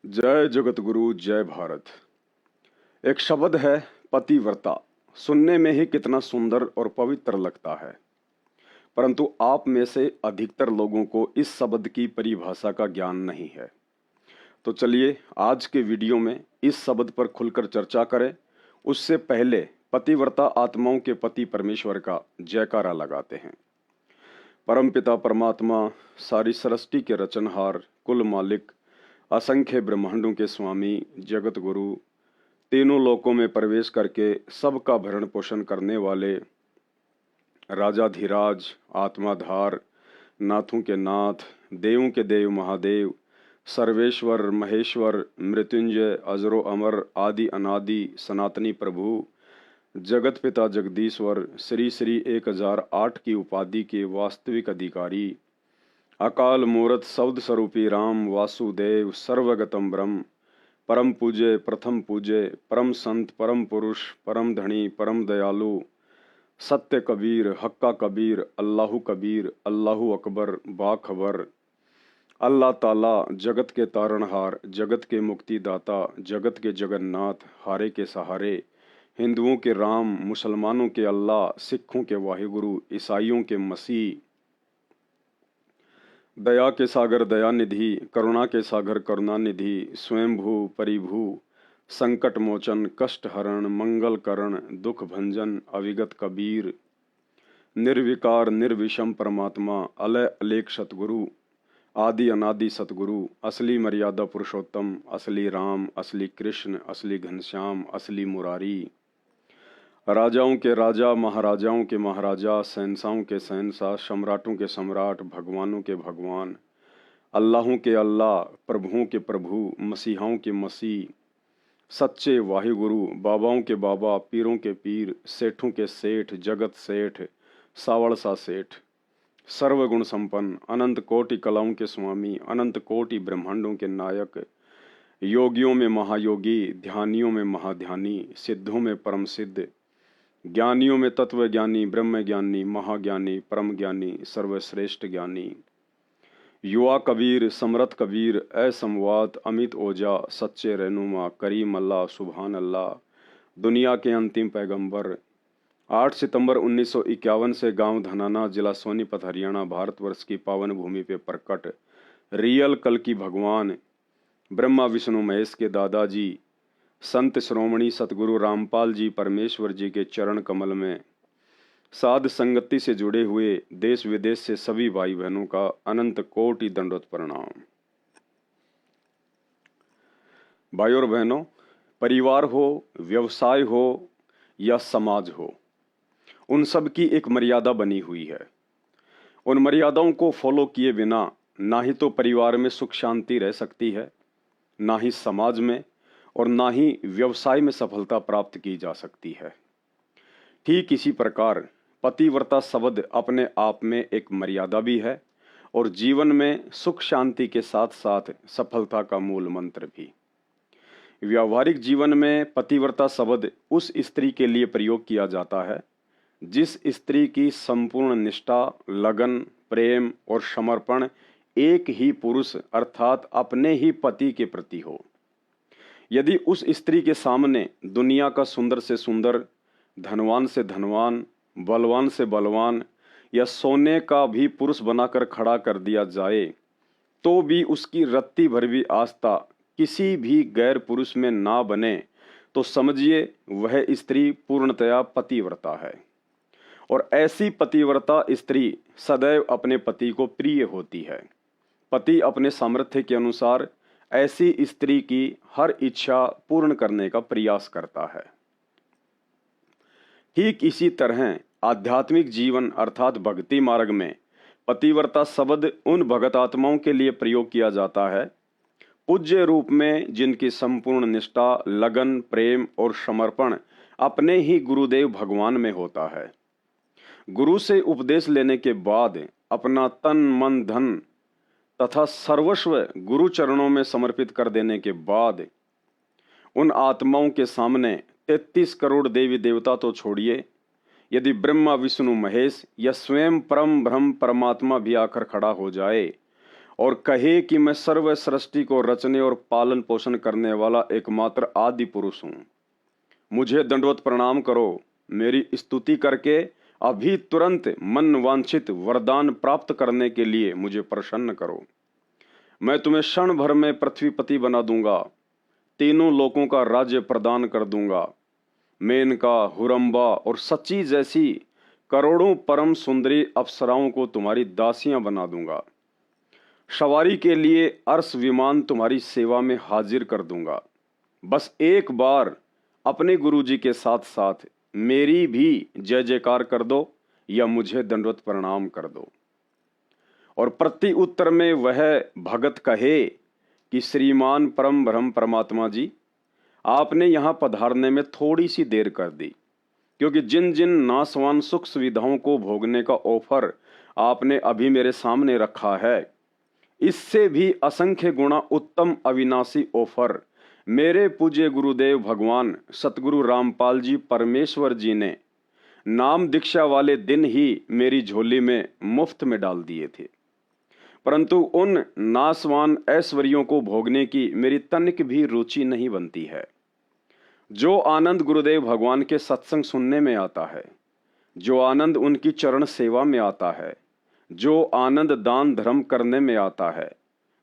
जय जगत गुरु जय भारत। एक शब्द है पतिव्रता। सुनने में ही कितना सुंदर और पवित्र लगता है, परंतु आप में से अधिकतर लोगों को इस शब्द की परिभाषा का ज्ञान नहीं है। तो चलिए आज के वीडियो में इस शब्द पर खुलकर चर्चा करें। उससे पहले पतिव्रता आत्माओं के पति परमेश्वर का जयकारा लगाते हैं। परमपिता परमात्मा, सारी सृष्टि के रचनहार, कुल मालिक, असंख्य ब्रह्मांडों के स्वामी, जगत गुरु, तीनों लोकों में प्रवेश करके सबका भरण पोषण करने वाले राजाधिराज, आत्माधार, नाथों के नाथ, देवों के देव महादेव, सर्वेश्वर महेश्वर, मृत्युंजय, अजरो अमर, आदि अनादि, सनातनी प्रभु, जगत पिता जगदीश्वर, श्री श्री 1008 की उपाधि के वास्तविक अधिकारी, अकाल मूर्त शब्द स्वरूपी राम वासुदेव, सर्वगतम ब्रह्म, परम पूज्य, प्रथम पूज्य, परम संत, परम पुरुष, परम धनी, परम दयालु, सत्य कबीर, हक्का कबीर, अल्लाहु कबीर, अल्लाहु अकबर, बाखबर, अल्लाह ताला, जगत के तारणहार, जगत के मुक्तिदाता, जगत के जगन्नाथ, हारे के सहारे, हिंदुओं के राम, मुसलमानों के अल्लाह, सिखों के वाहिगुरु, ईसाइयों के मसीह, दया के सागर दयानिधि, करुणा के सागर करुणानिधि, स्वयंभू परिभू, संकट मोचन, कष्ट हरण, मंगल करण, दुख भंजन, अविगत कबीर, निर्विकार निर्विषम परमात्मा, अलय अलेख सतगुरु, आदि अनादि सतगुरु, असली मर्यादा पुरुषोत्तम, असली राम, असली कृष्ण, असली घनश्याम, असली मुरारी, राजाओं के राजा, महाराजाओं के महाराजा, शहंशाहों के शहंशाह, सम्राटों के सम्राट, भगवानों के भगवान, अल्लाहों के अल्लाह, प्रभुओं के प्रभु, मसीहाओं के मसीह, सच्चे वाहिगुरु, बाबाओं के बाबा, पीरों के पीर, सेठों के सेठ, जगत सेठ, सावड़ सा सेठ, सर्वगुण संपन्न, अनंत कोटि कलाओं के स्वामी, अनंत कोटि ब्रह्मांडों के नायक, योगियों में महायोगी, ध्यानियों में महाध्यानी, सिद्धों में परम सिद्ध, ज्ञानियों में तत्व ज्ञानी, ब्रह्म ज्ञानी, महाज्ञानी, परम ज्ञानी, सर्वश्रेष्ठ ज्ञानी, युवा कबीर, समरथ कबीर, असंवाद, अमित ओजा, सच्चे रहनुमा, करीम अल्लाह, सुभान अल्लाह, दुनिया के अंतिम पैगंबर, 8 सितंबर 1951 से गांव धनाना, जिला सोनीपत, हरियाणा, भारतवर्ष की पावन भूमि पे प्रकट रियल कल की भगवान, ब्रह्मा विष्णु महेश के दादाजी, संत श्रोमणी सतगुरु रामपाल जी परमेश्वर जी के चरण कमल में साध संगति से जुड़े हुए देश विदेश से सभी भाई बहनों का अनंत कोटि दंडवत प्रणाम। भाई और बहनों, परिवार हो, व्यवसाय हो या समाज हो, उन सब की एक मर्यादा बनी हुई है। उन मर्यादाओं को फॉलो किए बिना ना ही तो परिवार में सुख शांति रह सकती है, ना ही समाज में, और ना ही व्यवसाय में सफलता प्राप्त की जा सकती है। ठीक इसी प्रकार पतिव्रता शब्द अपने आप में एक मर्यादा भी है और जीवन में सुख शांति के साथ साथ सफलता का मूल मंत्र भी। व्यावहारिक जीवन में पतिव्रता शब्द उस स्त्री के लिए प्रयोग किया जाता है जिस स्त्री की संपूर्ण निष्ठा, लगन, प्रेम और समर्पण एक ही पुरुष अर्थात अपने ही पति के प्रति हो। यदि उस स्त्री के सामने दुनिया का सुंदर से सुंदर, धनवान से धनवान, बलवान से बलवान या सोने का भी पुरुष बनाकर खड़ा कर दिया जाए तो भी उसकी रत्ती भर भी आस्था किसी भी गैर पुरुष में ना बने तो समझिए वह स्त्री पूर्णतया पतिव्रता है। और ऐसी पतिव्रता स्त्री सदैव अपने पति को प्रिय होती है। पति अपने सामर्थ्य के अनुसार ऐसी स्त्री की हर इच्छा पूर्ण करने का प्रयास करता है। ठीक इसी तरह आध्यात्मिक जीवन अर्थात भक्ति मार्ग में पतिव्रता शब्द उन भगत आत्माओं के लिए प्रयोग किया जाता है पूज्य रूप में जिनकी संपूर्ण निष्ठा, लगन, प्रेम और समर्पण अपने ही गुरुदेव भगवान में होता है। गुरु से उपदेश लेने के बाद अपना तन मन धन तथा सर्वस्व गुरु चरणों में समर्पित कर देने के बाद उन आत्माओं के सामने 33 करोड़ देवी देवता तो छोड़िए, यदि ब्रह्मा विष्णु महेश या स्वयं परम ब्रह्म परमात्मा भी आकर खड़ा हो जाए और कहे कि मैं सर्व सृष्टि को रचने और पालन पोषण करने वाला एकमात्र आदि पुरुष हूँ। मुझे दंडवत प्रणाम करो, मेरी स्तुति करके अभी तुरंत मन वांछित वरदान प्राप्त करने के लिए मुझे प्रसन्न करो। मैं तुम्हें क्षण भर में पृथ्वीपति बना दूंगा, तीनों लोकों का राज्य प्रदान कर दूंगा। मेनका, हुरम्बा और सची जैसी करोड़ों परम सुंदरी अप्सराओं को तुम्हारी दासियां बना दूंगा। सवारी के लिए अर्श विमान तुम्हारी सेवा में हाजिर कर दूंगा। बस एक बार अपने गुरुजी के साथ साथ मेरी भी जय जयकार कर दो या मुझे दंडवत प्रणाम कर दो। और प्रति उत्तर में वह भगत कहे कि श्रीमान परम ब्रह्म परमात्मा जी, आपने यहाँ पधारने में थोड़ी सी देर कर दी, क्योंकि जिन जिन नासवान सुख सुविधाओं को भोगने का ऑफर आपने अभी मेरे सामने रखा है, इससे भी असंख्य गुणा उत्तम अविनाशी ऑफर मेरे पूज्य गुरुदेव भगवान सतगुरु रामपाल जी परमेश्वर जी ने नाम दीक्षा वाले दिन ही मेरी झोली में मुफ्त में डाल दिए थे। परंतु उन नासवान ऐश्वर्यों को भोगने की मेरी तनिक भी रुचि नहीं बनती है। जो आनंद गुरुदेव भगवान के सत्संग सुनने में आता है, जो आनंद उनकी चरण सेवा में आता है, जो आनंद दान धर्म करने में आता है,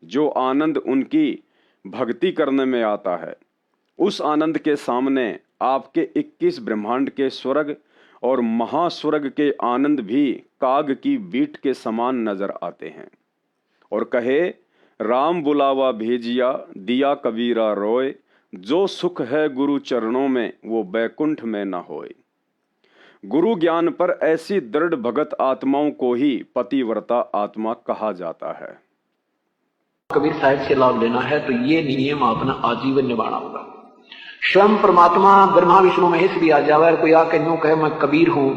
जो आनंद उनकी भक्ति करने में आता है, उस आनंद के सामने आपके 21 ब्रह्मांड के स्वर्ग और महास्वर्ग के आनंद भी काग की बीट के समान नजर आते हैं। और कहे, राम बुलावा भेजिया दिया कबीरा रोए, जो सुख है गुरु चरणों में वो बैकुंठ में न होए। गुरु ज्ञान पर ऐसी दृढ़ भगत आत्माओं को ही पतिव्रता आत्मा कहा जाता है। कबीर साहिब से लाभ लेना है तो ये नियम अपना आजीवन निभाना होगा। स्वयं परमात्मा ब्रह्मा विष्णु महेश भी आ जावे और कोई आके यूं कहे मैं कबीर हूं,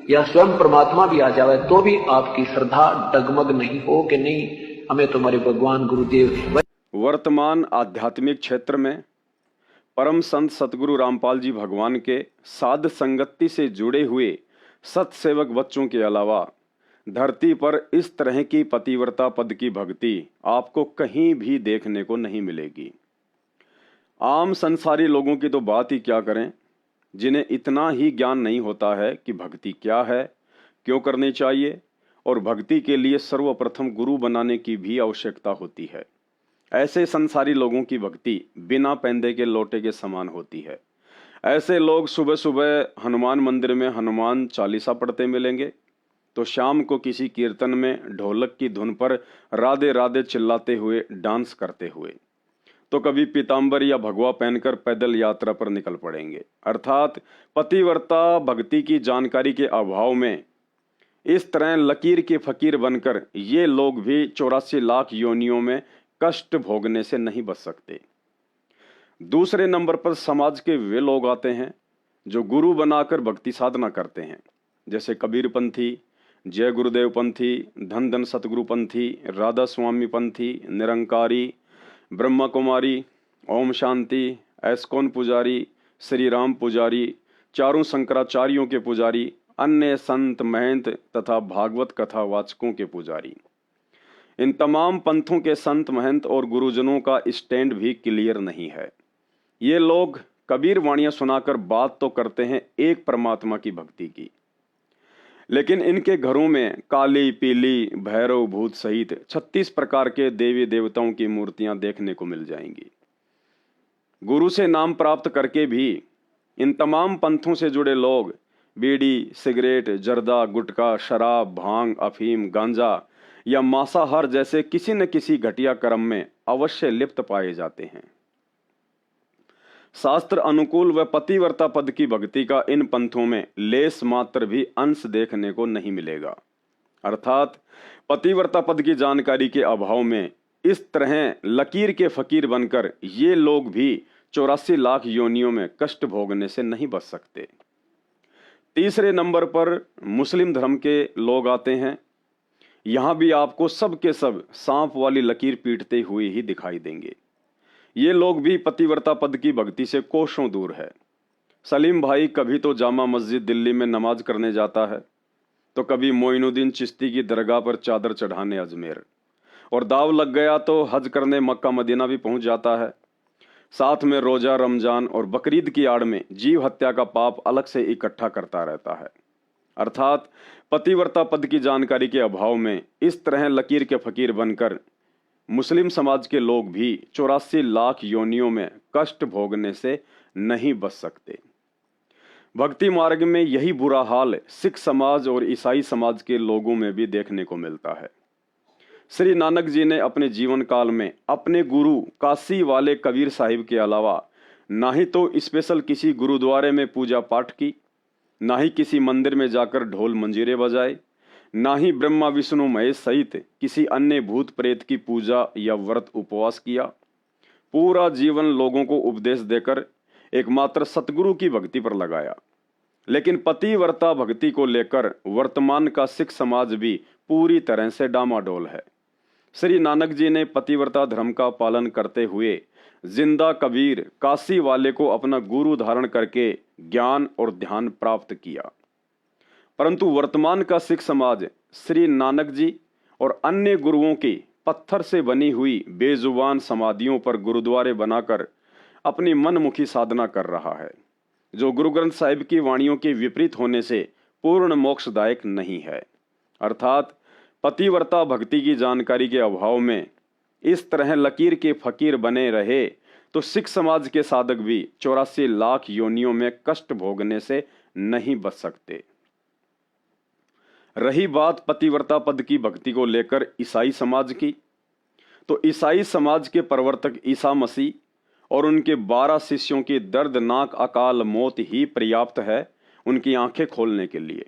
या स्वयं परमात्मा भी आ जावे, तो भी आपकी श्रद्धा डगमग नहीं हो कि नहीं हमें तुम्हारे भगवान गुरुदेव। वर्तमान आध्यात्मिक क्षेत्र में परम संत सतगुरु रामपाल जी भगवान के साध संगति से जुड़े हुए सत्सेवक बच्चों के अलावा धरती पर इस तरह की पतिव्रता पद की भक्ति आपको कहीं भी देखने को नहीं मिलेगी। आम संसारी लोगों की तो बात ही क्या करें, जिन्हें इतना ही ज्ञान नहीं होता है कि भक्ति क्या है, क्यों करनी चाहिए, और भक्ति के लिए सर्वप्रथम गुरु बनाने की भी आवश्यकता होती है। ऐसे संसारी लोगों की भक्ति बिना पैंदे के लोटे के समान होती है। ऐसे लोग सुबह सुबह हनुमान मंदिर में हनुमान चालीसा पढ़ते मिलेंगे, तो शाम को किसी कीर्तन में ढोलक की धुन पर राधे राधे चिल्लाते हुए डांस करते हुए, तो कभी पीताम्बर या भगवा पहनकर पैदल यात्रा पर निकल पड़ेंगे। अर्थात पतिव्रता भक्ति की जानकारी के अभाव में इस तरह लकीर के फकीर बनकर ये लोग भी 84 लाख योनियों में कष्ट भोगने से नहीं बच सकते। दूसरे नंबर पर समाज के वे लोग आते हैं जो गुरु बनाकर भक्ति साधना करते हैं, जैसे कबीर पंथी, जय गुरुदेव पंथी, धन धन सतगुरु पंथी, राधा स्वामी पंथी, निरंकारी, ब्रह्मा कुमारी, ओम शांति, एस्कॉन पुजारी, श्री राम पुजारी, चारों शंकराचार्यों के पुजारी, अन्य संत महंत तथा भागवत कथा वाचकों के पुजारी। इन तमाम पंथों के संत महंत और गुरुजनों का स्टैंड भी क्लियर नहीं है। ये लोग कबीर वाणियां सुनाकर बात तो करते हैं एक परमात्मा की भक्ति की, लेकिन इनके घरों में काली, पीली, भैरव, भूत सहित 36 प्रकार के देवी देवताओं की मूर्तियां देखने को मिल जाएंगी। गुरु से नाम प्राप्त करके भी इन तमाम पंथों से जुड़े लोग बीड़ी, सिगरेट, जर्दा, गुटखा, शराब, भांग, अफीम, गांजा या मांसाहार जैसे किसी न किसी घटिया कर्म में अवश्य लिप्त पाए जाते हैं। शास्त्र अनुकूल व पतिव्रता पद की भक्ति का इन पंथों में लेस मात्र भी अंश देखने को नहीं मिलेगा। अर्थात पतिव्रता पद की जानकारी के अभाव में इस तरह लकीर के फकीर बनकर ये लोग भी 84 लाख योनियों में कष्ट भोगने से नहीं बच सकते। तीसरे नंबर पर मुस्लिम धर्म के लोग आते हैं। यहां भी आपको सब के सब सांप वाली लकीर पीटते हुए ही दिखाई देंगे। ये लोग भी पतिव्रता पद की भक्ति से कोसों दूर है। सलीम भाई कभी तो जामा मस्जिद दिल्ली में नमाज करने जाता है, तो कभी मोइनुद्दीन चिश्ती की दरगाह पर चादर चढ़ाने अजमेर, और दाव लग गया तो हज करने मक्का मदीना भी पहुंच जाता है। साथ में रोजा, रमजान और बकरीद की आड़ में जीव हत्या का पाप अलग से इकट्ठा करता रहता है। अर्थात पतिव्रता पद की जानकारी के अभाव में इस तरह लकीर के फकीर बनकर मुस्लिम समाज के लोग भी 84 लाख योनियों में कष्ट भोगने से नहीं बच सकते। भक्ति मार्ग में यही बुरा हाल सिख समाज और ईसाई समाज के लोगों में भी देखने को मिलता है। श्री नानक जी ने अपने जीवन काल में अपने गुरु काशी वाले कबीर साहिब के अलावा ना ही तो स्पेशल किसी गुरुद्वारे में पूजा पाठ की, ना ही किसी मंदिर में जाकर ढोल मंजीरे बजाए, ना ही ब्रह्मा विष्णु महेश सहित किसी अन्य भूत प्रेत की पूजा या व्रत उपवास किया। पूरा जीवन लोगों को उपदेश देकर एकमात्र सतगुरु की भक्ति पर लगाया। लेकिन पतिव्रता भक्ति को लेकर वर्तमान का सिख समाज भी पूरी तरह से डामाडोल है। श्री नानक जी ने पतिव्रता धर्म का पालन करते हुए जिंदा कबीर काशी वाले को अपना गुरु धारण करके ज्ञान और ध्यान प्राप्त किया। परंतु वर्तमान का सिख समाज श्री नानक जी और अन्य गुरुओं की पत्थर से बनी हुई बेजुबान समाधियों पर गुरुद्वारे बनाकर अपनी मनमुखी साधना कर रहा है, जो गुरु ग्रंथ साहिब की वाणियों के विपरीत होने से पूर्ण मोक्षदायक नहीं है। अर्थात पतिव्रता भक्ति की जानकारी के अभाव में इस तरह लकीर के फकीर बने रहे तो सिख समाज के साधक भी 84 लाख योनियों में कष्ट भोगने से नहीं बच सकते। रही बात पतिव्रता पद की भक्ति को लेकर ईसाई समाज की, तो ईसाई समाज के प्रवर्तक ईसा मसीह और उनके 12 शिष्यों की दर्दनाक अकाल मौत ही पर्याप्त है उनकी आंखें खोलने के लिए।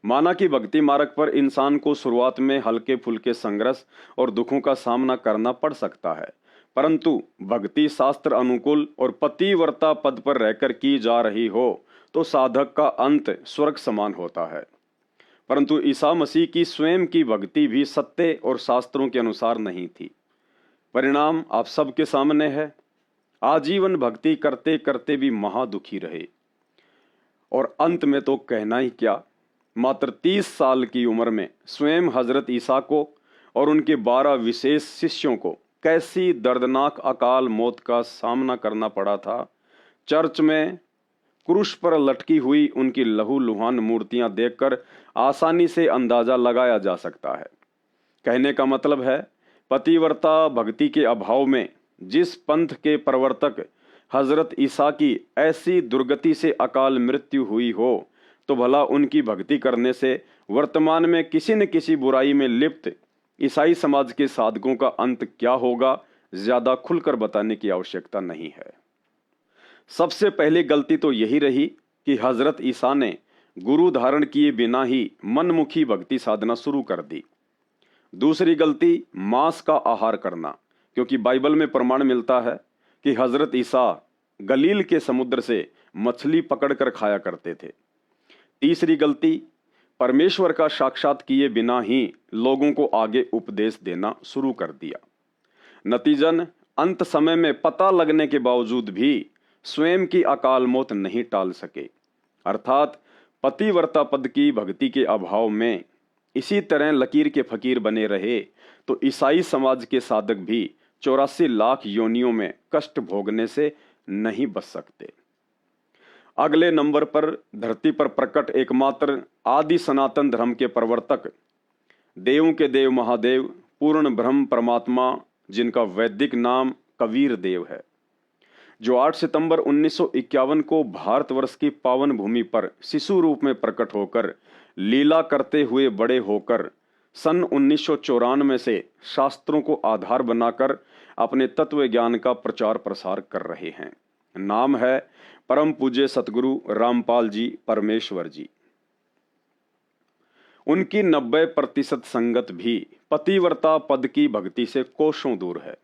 माना कि भक्ति मार्ग पर इंसान को शुरुआत में हल्के फुल्के संघर्ष और दुखों का सामना करना पड़ सकता है, परंतु भक्ति शास्त्र अनुकूल और पतिव्रता पद पर रहकर की जा रही हो तो साधक का अंत स्वर्ग समान होता है। परंतु ईसा मसीह की स्वयं की भक्ति भी सत्य और शास्त्रों के अनुसार नहीं थी। परिणाम आप सबके सामने है। आजीवन भक्ति करते करते भी महादुखी रहे और अंत में तो कहना ही क्या, मात्र 30 साल की उम्र में स्वयं हजरत ईसा को और उनके 12 विशेष शिष्यों को कैसी दर्दनाक अकाल मौत का सामना करना पड़ा था। चर्च में क्रूस पर लटकी हुई उनकी लहूलुहान मूर्तियां देखकर आसानी से अंदाजा लगाया जा सकता है। कहने का मतलब है, पतिव्रता भक्ति के अभाव में जिस पंथ के प्रवर्तक हजरत ईसा की ऐसी दुर्गति से अकाल मृत्यु हुई हो तो भला उनकी भक्ति करने से वर्तमान में किसी न किसी बुराई में लिप्त ईसाई समाज के साधकों का अंत क्या होगा, ज्यादा खुलकर बताने की आवश्यकता नहीं है। सबसे पहली गलती तो यही रही कि हजरत ईसा ने गुरु धारण किए बिना ही मनमुखी भक्ति साधना शुरू कर दी। दूसरी गलती मांस का आहार करना, क्योंकि बाइबल में प्रमाण मिलता है कि हजरत ईसा गलील के समुद्र से मछली पकड़कर खाया करते थे। तीसरी गलती परमेश्वर का साक्षात किए बिना ही लोगों को आगे उपदेश देना शुरू कर दिया। नतीजन अंत समय में पता लगने के बावजूद भी स्वयं की अकाल मौत नहीं टाल सके। अर्थात पतिव्रता पद की भक्ति के अभाव में इसी तरह लकीर के फकीर बने रहे तो ईसाई समाज के साधक भी 84 लाख योनियों में कष्ट भोगने से नहीं बच सकते। अगले नंबर पर धरती पर प्रकट एकमात्र आदि सनातन धर्म के प्रवर्तक, देवों के देव महादेव, पूर्ण ब्रह्म परमात्मा, जिनका वैदिक नाम कबीर देव है, जो 8 सितंबर 1951 को भारतवर्ष की पावन भूमि पर शिशु रूप में प्रकट होकर लीला करते हुए बड़े होकर सन 1994 से शास्त्रों को आधार बनाकर अपने तत्व ज्ञान का प्रचार प्रसार कर रहे हैं। नाम है परम पूज्य सतगुरु रामपाल जी परमेश्वर जी। उनकी 90% संगत भी पतिव्रता पद की भक्ति से कोसों दूर है।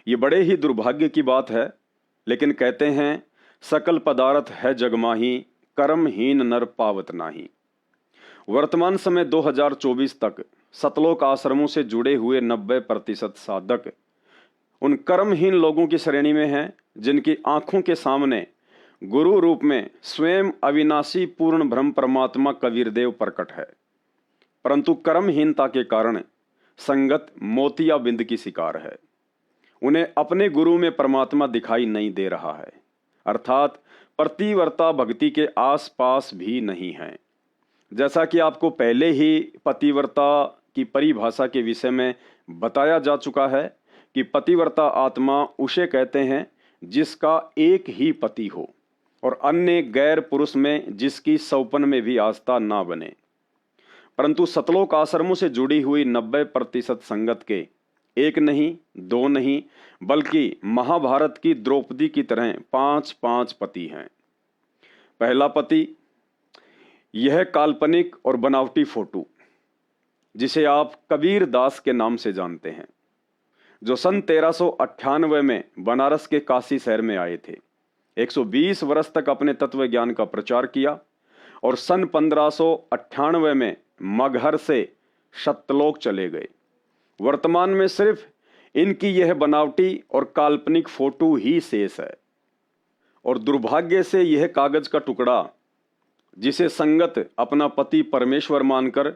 ये बड़े ही दुर्भाग्य की बात है, लेकिन कहते हैं सकल पदार्थ है जगमाही, कर्महीन नर पावत नाही। वर्तमान समय 2024 तक सतलोक आश्रमों से जुड़े हुए 90% साधक उन कर्महीन लोगों की श्रेणी में हैं जिनकी आंखों के सामने गुरु रूप में स्वयं अविनाशी पूर्ण ब्रह्म परमात्मा कबीर देव प्रकट है, परंतु कर्महीनता के कारण संगत मोतियाबिंद की शिकार है। उन्हें अपने गुरु में परमात्मा दिखाई नहीं दे रहा है, अर्थात पतिव्रता भक्ति के आसपास भी नहीं है। जैसा कि आपको पहले ही पतिव्रता की परिभाषा के विषय में बताया जा चुका है कि पतिव्रता आत्मा उसे कहते हैं जिसका एक ही पति हो और अन्य गैर पुरुष में जिसकी सौपन में भी आस्था ना बने। परंतु सतलोक आश्रमों से जुड़ी हुई 90% संगत के एक नहीं, दो नहीं, बल्कि महाभारत की द्रौपदी की तरह 5-5 पति हैं। पहला पति, यह काल्पनिक और बनावटी फोटो जिसे आप कबीर दास के नाम से जानते हैं, जो सन 1398 में बनारस के काशी शहर में आए थे। 120 वर्ष तक अपने तत्व ज्ञान का प्रचार किया और सन 1598 में मगहर से सतलोक चले गए। वर्तमान में सिर्फ इनकी यह बनावटी और काल्पनिक फोटो ही शेष है और दुर्भाग्य से यह कागज का टुकड़ा, जिसे संगत अपना पति परमेश्वर मानकर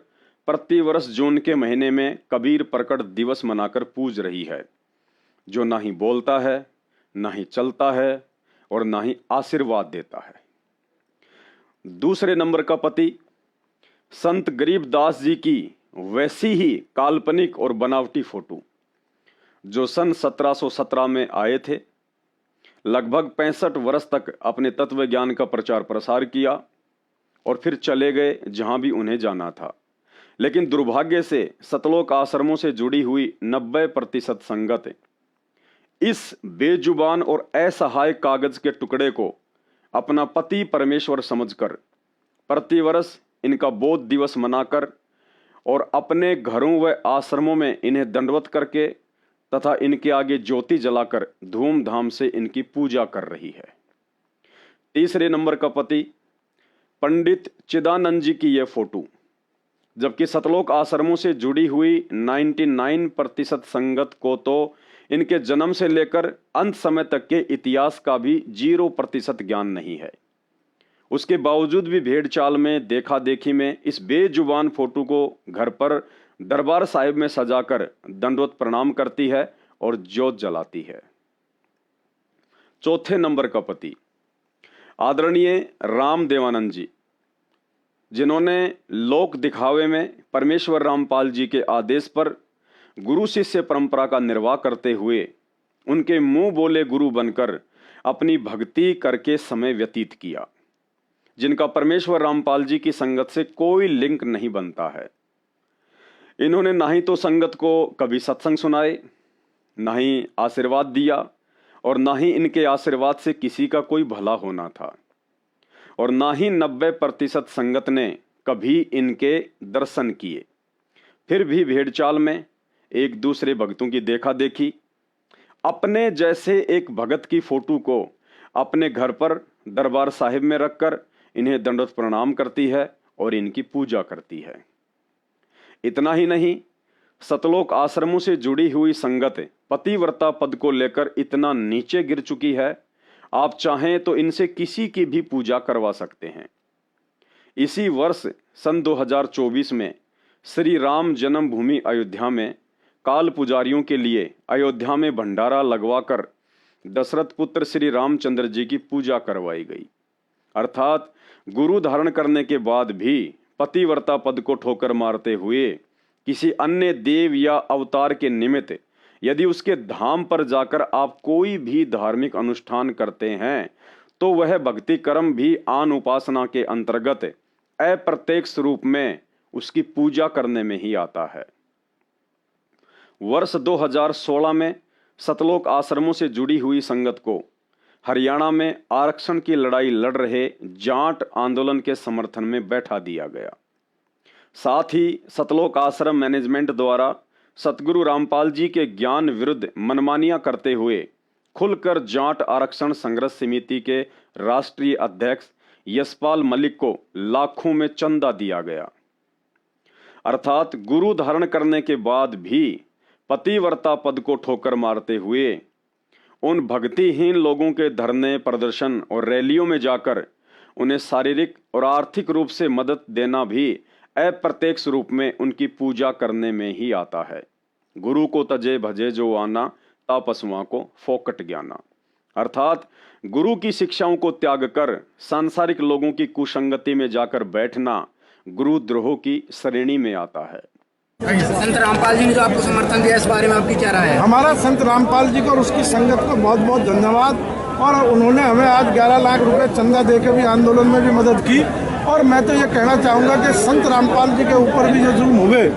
प्रतिवर्ष जून के महीने में कबीर प्रकट दिवस मनाकर पूज रही है, जो ना ही बोलता है, ना ही चलता है और ना ही आशीर्वाद देता है। दूसरे नंबर का पति संत गरीबदास जी की वैसी ही काल्पनिक और बनावटी फोटो, जो सन 1717 में आए थे। लगभग 65 वर्ष तक अपने तत्व ज्ञान का प्रचार प्रसार किया और फिर चले गए जहां भी उन्हें जाना था। लेकिन दुर्भाग्य से सतलोक आश्रमों से जुड़ी हुई 90% संगत इस बेजुबान और असहाय कागज के टुकड़े को अपना पति परमेश्वर समझकर प्रतिवर्ष इनका बोध दिवस मनाकर और अपने घरों व आश्रमों में इन्हें दंडवत करके तथा इनके आगे ज्योति जलाकर धूमधाम से इनकी पूजा कर रही है। तीसरे नंबर का पति पंडित चिदानंद जी की यह फोटो, जबकि सतलोक आश्रमों से जुड़ी हुई 99% संगत को तो इनके जन्म से लेकर अंत समय तक के इतिहास का भी 0% ज्ञान नहीं है। उसके बावजूद भी भेड़ चाल में देखा देखी में इस बेजुबान फोटो को घर पर दरबार साहिब में सजाकर दंडवत प्रणाम करती है और ज्योत जलाती है। चौथे नंबर का पति आदरणीय राम देवानंद जी, जिन्होंने लोक दिखावे में परमेश्वर रामपाल जी के आदेश पर गुरु शिष्य परंपरा का निर्वाह करते हुए उनके मुंह बोले गुरु बनकर अपनी भक्ति करके समय व्यतीत किया, जिनका परमेश्वर रामपाल जी की संगत से कोई लिंक नहीं बनता है। इन्होंने ना ही तो संगत को कभी सत्संग सुनाए, ना ही आशीर्वाद दिया और ना ही इनके आशीर्वाद से किसी का कोई भला होना था और ना ही 90% संगत ने कभी इनके दर्शन किए। फिर भी भेड़ चाल में एक दूसरे भक्तों की देखा देखी अपने जैसे एक भगत की फोटो को अपने घर पर दरबार साहिब में रखकर इन्हें दंडवत प्रणाम करती है और इनकी पूजा करती है। इतना ही नहीं, सतलोक आश्रमों से जुड़ी हुई संगत पतिव्रता पद को लेकर इतना नीचे गिर चुकी है, आप चाहें तो इनसे किसी की भी पूजा करवा सकते हैं। इसी वर्ष सन 2024 में श्री राम जन्मभूमि अयोध्या में काल पुजारियों के लिए अयोध्या में भंडारा लगवाकर दशरथ पुत्र श्री रामचंद्र जी की पूजा करवाई गई। अर्थात गुरु धारण करने के बाद भी पतिव्रता पद को ठोकर मारते हुए किसी अन्य देव या अवतार के निमित्त यदि उसके धाम पर जाकर आप कोई भी धार्मिक अनुष्ठान करते हैं तो वह भक्ति कर्म भी आन उपासना के अंतर्गत अप्रत्यक्ष रूप में उसकी पूजा करने में ही आता है। वर्ष 2016 में सतलोक आश्रमों से जुड़ी हुई संगत को हरियाणा में आरक्षण की लड़ाई लड़ रहे जाट आंदोलन के समर्थन में बैठा दिया गया। साथ ही सतलोक आश्रम मैनेजमेंट द्वारा सतगुरु रामपाल जी के ज्ञान विरुद्ध मनमानियां करते हुए खुलकर जाट आरक्षण संघर्ष समिति के राष्ट्रीय अध्यक्ष यशपाल मलिक को लाखों में चंदा दिया गया। अर्थात गुरु धारण करने के बाद भी पतिव्रता पद को ठोकर मारते हुए उन भक्तिहीन लोगों के धरने, प्रदर्शन और रैलियों में जाकर उन्हें शारीरिक और आर्थिक रूप से मदद देना भी अप्रत्यक्ष रूप में उनकी पूजा करने में ही आता है। गुरु को तजे भजे जो आना, ता पशुओं को फोकट ज्ञाना। अर्थात गुरु की शिक्षाओं को त्याग कर सांसारिक लोगों की कुसंगति में जाकर बैठना गुरुद्रोह की श्रेणी में आता है। संत रामपाल जी ने जो आपको समर्थन दिया, इस बारे में आपकी क्या राय है? हमारा संत रामपाल जी को और उसकी संगत को बहुत बहुत धन्यवाद। और उन्होंने हमें आज 11 लाख रुपए चंदा देकर भी आंदोलन में भी मदद की। और मैं तो ये कहना चाहूँगा कि संत रामपाल जी के ऊपर भी जो जुल्म हुए,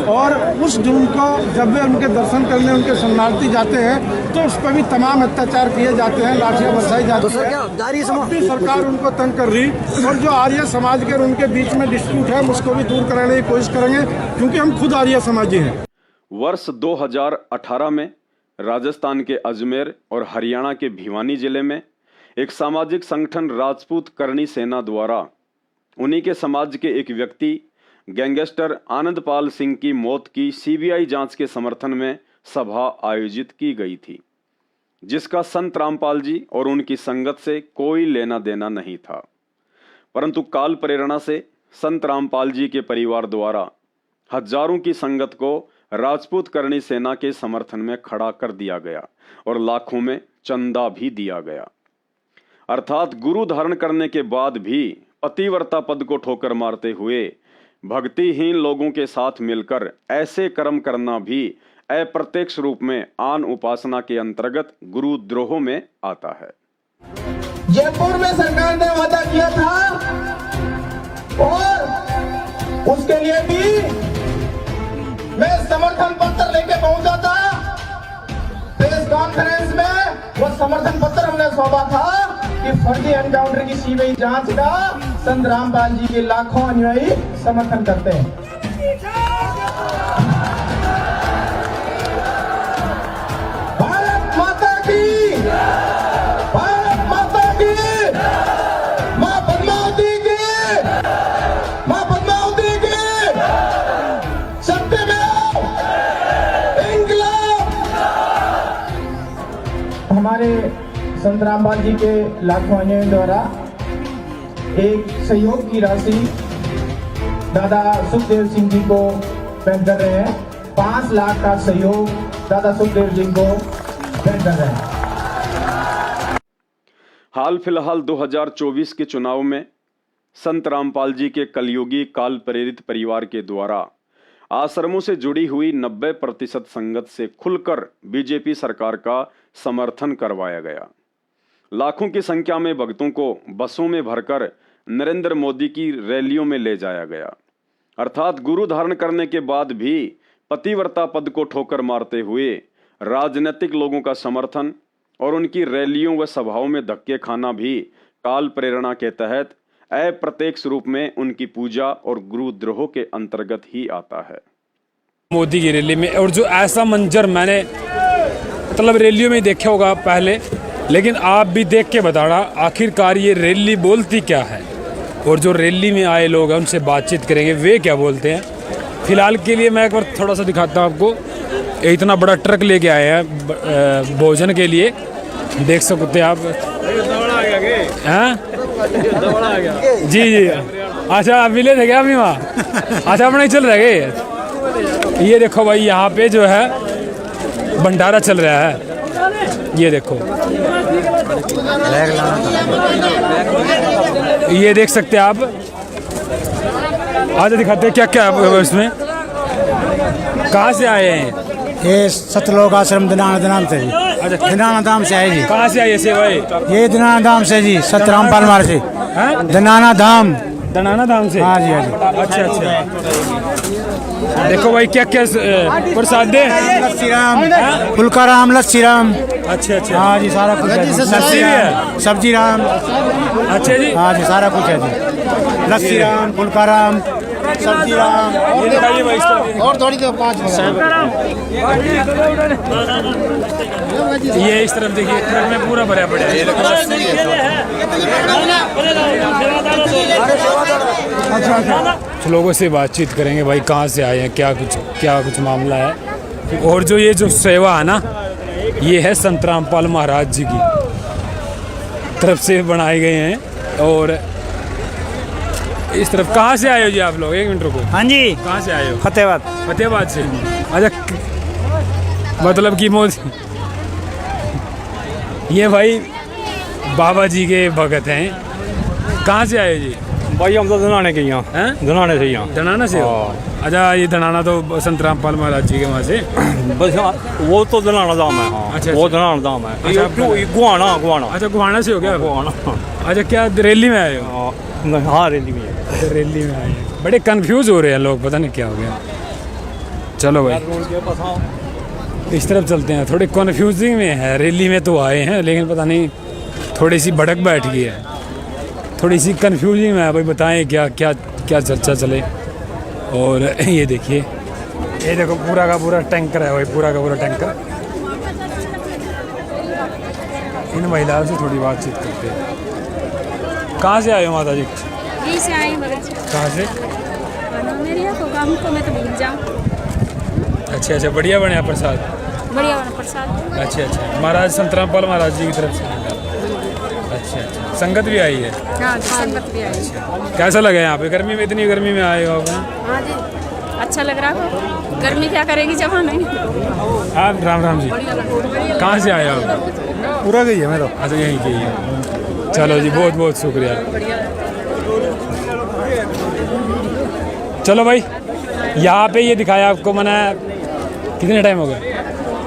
और उस जुल्म को जब वे उनके दर्शन करने उनके शरणार्थी जाते हैं तो उस पर भी तमाम अत्याचार किए जाते हैं, लाठियाँ बरसाई जाती हैं। अब भी सरकार उनको तंग कर रही, और जो आर्य समाज के और उनके बीच में डिस्प्यूट है उसको भी दूर कराने की कोशिश करेंगे, क्योंकि हम खुद आर्य समाजी हैं। वर्ष 2018 में राजस्थान के अजमेर और हरियाणा के भिवानी जिले में एक सामाजिक संगठन राजपूत करणी सेना द्वारा उन्हीं के समाज के एक व्यक्ति गैंगस्टर आनंदपाल सिंह की मौत की सीबीआई जांच के समर्थन में सभा आयोजित की गई थी, जिसका संत रामपाल जी और उनकी संगत से कोई लेना देना नहीं था। परंतु काल प्रेरणा से संत रामपाल जी के परिवार द्वारा हजारों की संगत को राजपूत करणी सेना के समर्थन में खड़ा कर दिया गया और लाखों में चंदा भी दिया गया। अर्थात गुरु धारण करने के बाद भी पतिव्रता पद को ठोकर मारते हुए भक्तिहीन लोगों के साथ मिलकर ऐसे कर्म करना भी अप्रत्यक्ष रूप में आन उपासना के अंतर्गत गुरुद्रोह में आता है। जयपुर में सरकार ने वादा किया था और उसके लिए भी मैं समर्थन पत्र लेके पहुंचा था। प्रेस कॉन्फ्रेंस में वो समर्थन पत्र हमने सौंपा था कि फर्जी एनकाउंटर की सीबीआई जांच का संत रामपाल जी के लाखों अनुयायी समर्थन करते हैं। भारत माता की, भारत माता की, मां पद्मावती की, मां पद्मावती की, सत्यमेव इंकलाब। हमारे संत रामपाल जी के लाखों अनुयायियों द्वारा एक सहयोग की राशि दादा सुखदेव सिंह जी को भेंट कर रहे हैं। 5 लाख का सहयोग दादा सुखदेव जी को भेंट कर रहे हैं। हाल फिलहाल 2024 के चुनाव में संत रामपाल जी के कलयुगी काल प्रेरित परिवार के द्वारा आश्रमों से जुड़ी हुई 90% संगत से खुलकर बीजेपी सरकार का समर्थन करवाया गया। लाखों की संख्या में भक्तों को बसों में भरकर नरेंद्र मोदी की रैलियों में ले जाया गया। अर्थात गुरु धारण करने के बाद भी पतिव्रता पद को ठोकर मारते हुए राजनीतिक लोगों का समर्थन और उनकी रैलियों व सभाओं में धक्के खाना भी काल प्रेरणा के तहत अप्रत्यक्ष रूप में उनकी पूजा और गुरुद्रोह के अंतर्गत ही आता है। मोदी की रैली में, और जो ऐसा मंजर मैंने मतलब रैलियों में देखा होगा पहले, लेकिन आप भी देख के बताना आखिरकार ये रैली बोलती क्या है, और जो रैली में आए लोग हैं उनसे बातचीत करेंगे वे क्या बोलते हैं। फिलहाल के लिए मैं एक बार थोड़ा सा दिखाता हूँ आपको। इतना बड़ा ट्रक लेके आए हैं भोजन के लिए, देख सकते हैं आप। हैं जी जी, अच्छा आप मिले थे क्या अभी वहाँ? अच्छा अपने चल रहे गए। ये देखो भाई, यहाँ पे जो है भंडारा चल रहा है, ये देखो, ये देख सकते हैं आप। आज दिखाते हैं क्या क्या है इसमें। कहाँ से आए हैं? ये सतलोक आश्रम दिनाना धाम से जी। अच्छा, दिनाना धाम से है जी। कहाँ से आए से भाई? ये दिनाना धाम से जी, सत रामपाल मार से। दिनाना धाम, दनाना धाम से। हाँ जी, हाँ जी। अच्छा अच्छा, देखो भाई क्या क्या प्रसाद दे। लस्सी राम, फुल्का राम, लस्सी राम। अच्छा अच्छा, हाँ जी, सारा कुछ है। लस्सी भी है, सब्जी राम। अच्छा जी, हाँ जी, सारा कुछ है जी। लस्सी राम, फुल्का राम, सब्जी राम। ये दिखाइए भाई इसका। और थोड़ी तो 5 ये इस तरफ देखिए, ट्रक में पूरा भरा पड़ा है। ये देखो लस्सी। अच्छा, लोगों से बातचीत करेंगे भाई, कहाँ से आए हैं, क्या कुछ मामला है। और जो ये जो सेवा है ना, ये है संत रामपाल महाराज जी की तरफ से बनाए गए हैं। और इस तरफ कहाँ से आए हो जी आप लोग? 1 मिनट रुको। हाँ जी, कहाँ से आए हो? फतेहाबाद। फतेहाबाद से। अच्छा, मतलब कि मोदी ये भाई बाबा जी के भगत हैं। कहाँ से आए हो जी? भाई हम तो धनाने के यहाँ हैं? धनाने से यहाँ। धनाना से हो? अच्छा, ये धनाना तो संत रामपाल महाराज जी के वहाँ से। बस वो तो धनाना धाम है। हाँ, अच्छा, वो अच्छा। धनाना धाम है। अच्छा, गुआना गुआना अच्छा, गुहाना से हो गया? गुआना। अच्छा, क्या रैली में आए हो? हाँ, रैली में है। अच्छा, रैली में आए हैं। बड़े कंफ्यूज हो रहे हैं लोग, पता नहीं क्या हो गया। चलो भाई इस तरफ चलते हैं। थोड़े कन्फ्यूजिंग में है, रैली में तो आए हैं लेकिन पता नहीं थोड़ी सी भड़क बैठ गई है, थोड़ी सी कन्फ्यूजिंग में है भाई। बताएं क्या क्या क्या चर्चा चले। और ये देखिए, ये देखो पूरा का पूरा टैंकर है भाई, पूरा का पूरा टैंकर। इन महिलाओं से थोड़ी बातचीत करते हैं। कहाँ से आए हो माता जी? यहीं से आए बगल से। कहाँ से? मेरी है तो गाँव को मैं तो भूल जाऊँ। अच्छा अच्छा, बढ़िया बढ़िया प्रसाद। बढ़िया वाला प्रसाद। अच्छा अच्छा, महाराज संत रामपाल महाराज जी की तरफ से। अच्छा अच्छा, संगत भी आई है? हाँ, संगत भी आई। कैसा लगा यहाँ पे? गर्मी में, इतनी गर्मी में आए हो आप? हाँ जी, अच्छा लग रहा है। गर्मी क्या करेगी जब नहीं। आप राम राम जी, कहाँ से आए हो आप? पूरा गई है मेरा। अच्छा, यहीं के ही है। चलो जी, बहुत बहुत शुक्रिया। चलो भाई, यहाँ पे ये दिखाया आपको मैंने। कितने टाइम हो गया?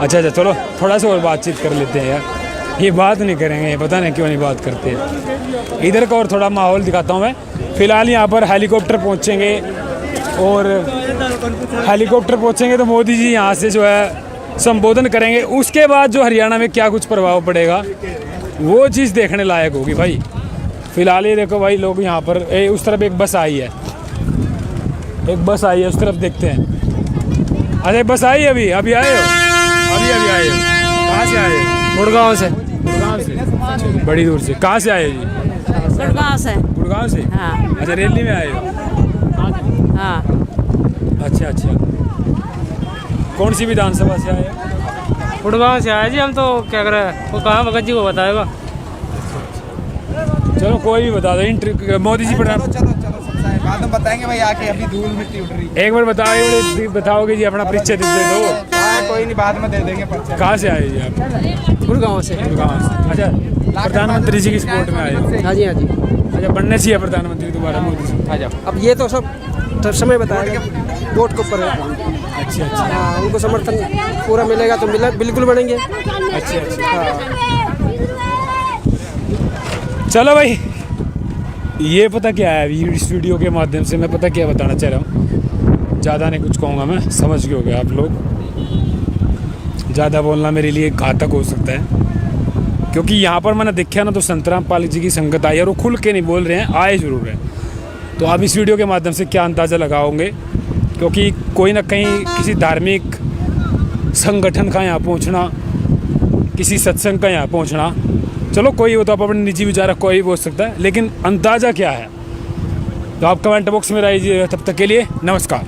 अच्छा अच्छा, चलो थोड़ा सा और बातचीत कर लेते हैं यार। ये बात नहीं करेंगे, पता नहीं क्यों नहीं बात करते हैं। इधर का और थोड़ा माहौल दिखाता हूँ मैं। फ़िलहाल यहाँ पर हेलीकॉप्टर पहुँचेंगे और हेलीकॉप्टर पहुँचेंगे तो मोदी जी यहाँ से जो है संबोधन करेंगे। उसके बाद जो हरियाणा में क्या कुछ प्रभाव पड़ेगा वो चीज़ देखने लायक होगी भाई। फ़िलहाल ये देखो भाई, लोग यहाँ पर उस तरफ एक बस आई है, एक बस आई है, उस तरफ देखते हैं। अरे बस आई अभी अभी आए हो? अभी अभी आए हो? कहाँ से आए हो? गुड़गांव से। गुड़गांव से? बड़ी दूर से। कहाँ से आए हो जी? गुड़गांव से। गुड़गांव से? हाँ। अच्छा, रैली में आए हो? हाँ। अच्छा अच्छा, कौन सी विधानसभा से आए हो? गुड़गांव से आए जी हम। तो क्या करें, वो कहाँ भगत जी को बताएगा। चलो कोई भी बता दो। मोदी जी प्रधान, बाद में बताएंगे भाई आके, अभी धूल मिट्टी उठ रही एक बार बताओगे जी अपना परिचय दे दो। है। कोई नहीं, बाद में दे देंगे पर्चा। कहाँ से आए जी आप? गुड़गांव से। गुड़गांव से। अच्छा, प्रधानमंत्री जी की सपोर्ट में आए हो? हाँ जी, हाँ जी। अच्छा, बनने चाहिए प्रधानमंत्री दोबारा मोदी जी? आ जाओ। अब ये तो सब समय बताएगा, वोट के ऊपर है। अच्छा अच्छा। हाँ, उनको समर्थन पूरा मिलेगा तो बिल्कुल बनेंगे। अच्छा अच्छा, चलो भाई, ये पता क्या है, इस वीडियो के माध्यम से मैं पता क्या बताना चाह रहा हूँ। ज़्यादा नहीं कुछ कहूँगा मैं, समझ गए होगे आप लोग। ज़्यादा बोलना मेरे लिए घातक हो सकता है, क्योंकि यहाँ पर मैंने देखा ना तो संत रामपाल जी की संगत आई है और वो खुल के नहीं बोल रहे हैं, आए ज़रूर हैं। तो आप इस वीडियो के माध्यम से क्या अंदाज़ा लगाओगे, क्योंकि कोई ना कहीं किसी धार्मिक संगठन का यहाँ पहुँचना, किसी सत्संग का यहाँ पहुँचना, चलो कोई वो तो आप अपने निजी विचार कोई बोल सकता है, लेकिन अंदाज़ा क्या है तो आप कमेंट बॉक्स में रहिए। तब तक के लिए नमस्कार।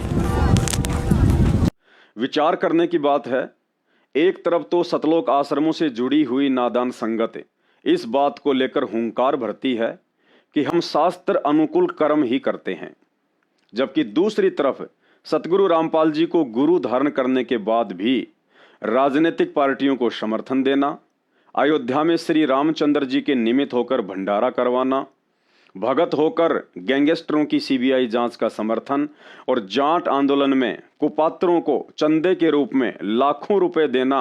विचार करने की बात है। एक तरफ तो सतलोक आश्रमों से जुड़ी हुई नादान संगत इस बात को लेकर हुंकार भरती है कि हम शास्त्र अनुकूल कर्म ही करते हैं, जबकि दूसरी तरफ सतगुरु रामपाल जी को गुरु धारण करने के बाद भी राजनीतिक पार्टियों को समर्थन देना, अयोध्या में श्री रामचंद्र जी के निमित्त होकर भंडारा करवाना, भगत होकर गैंगस्टरों की सीबीआई जांच का समर्थन और जाट आंदोलन में कुपात्रों को चंदे के रूप में लाखों रुपए देना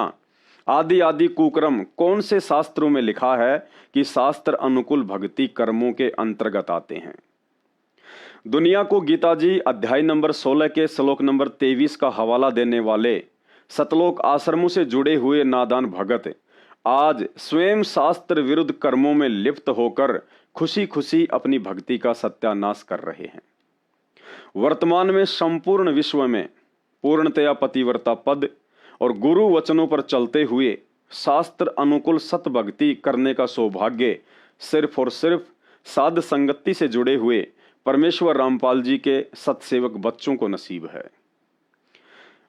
आदि आदि कुकर्म कौन से शास्त्रों में लिखा है कि शास्त्र अनुकूल भक्ति कर्मों के अंतर्गत आते हैं। दुनिया को गीता जी अध्याय नंबर 16 के श्लोक नंबर 23 का हवाला देने वाले सतलोक आश्रमों से जुड़े हुए नादान भगत आज स्वयं शास्त्र विरुद्ध कर्मों में लिप्त होकर खुशी खुशी अपनी भक्ति का सत्यानाश कर रहे हैं। वर्तमान में संपूर्ण विश्व में पूर्णतया पतिव्रता पद और गुरु वचनों पर चलते हुए शास्त्र अनुकूल सत भक्ति करने का सौभाग्य सिर्फ और सिर्फ साध संगति से जुड़े हुए परमेश्वर रामपाल जी के सतसेवक बच्चों को नसीब है।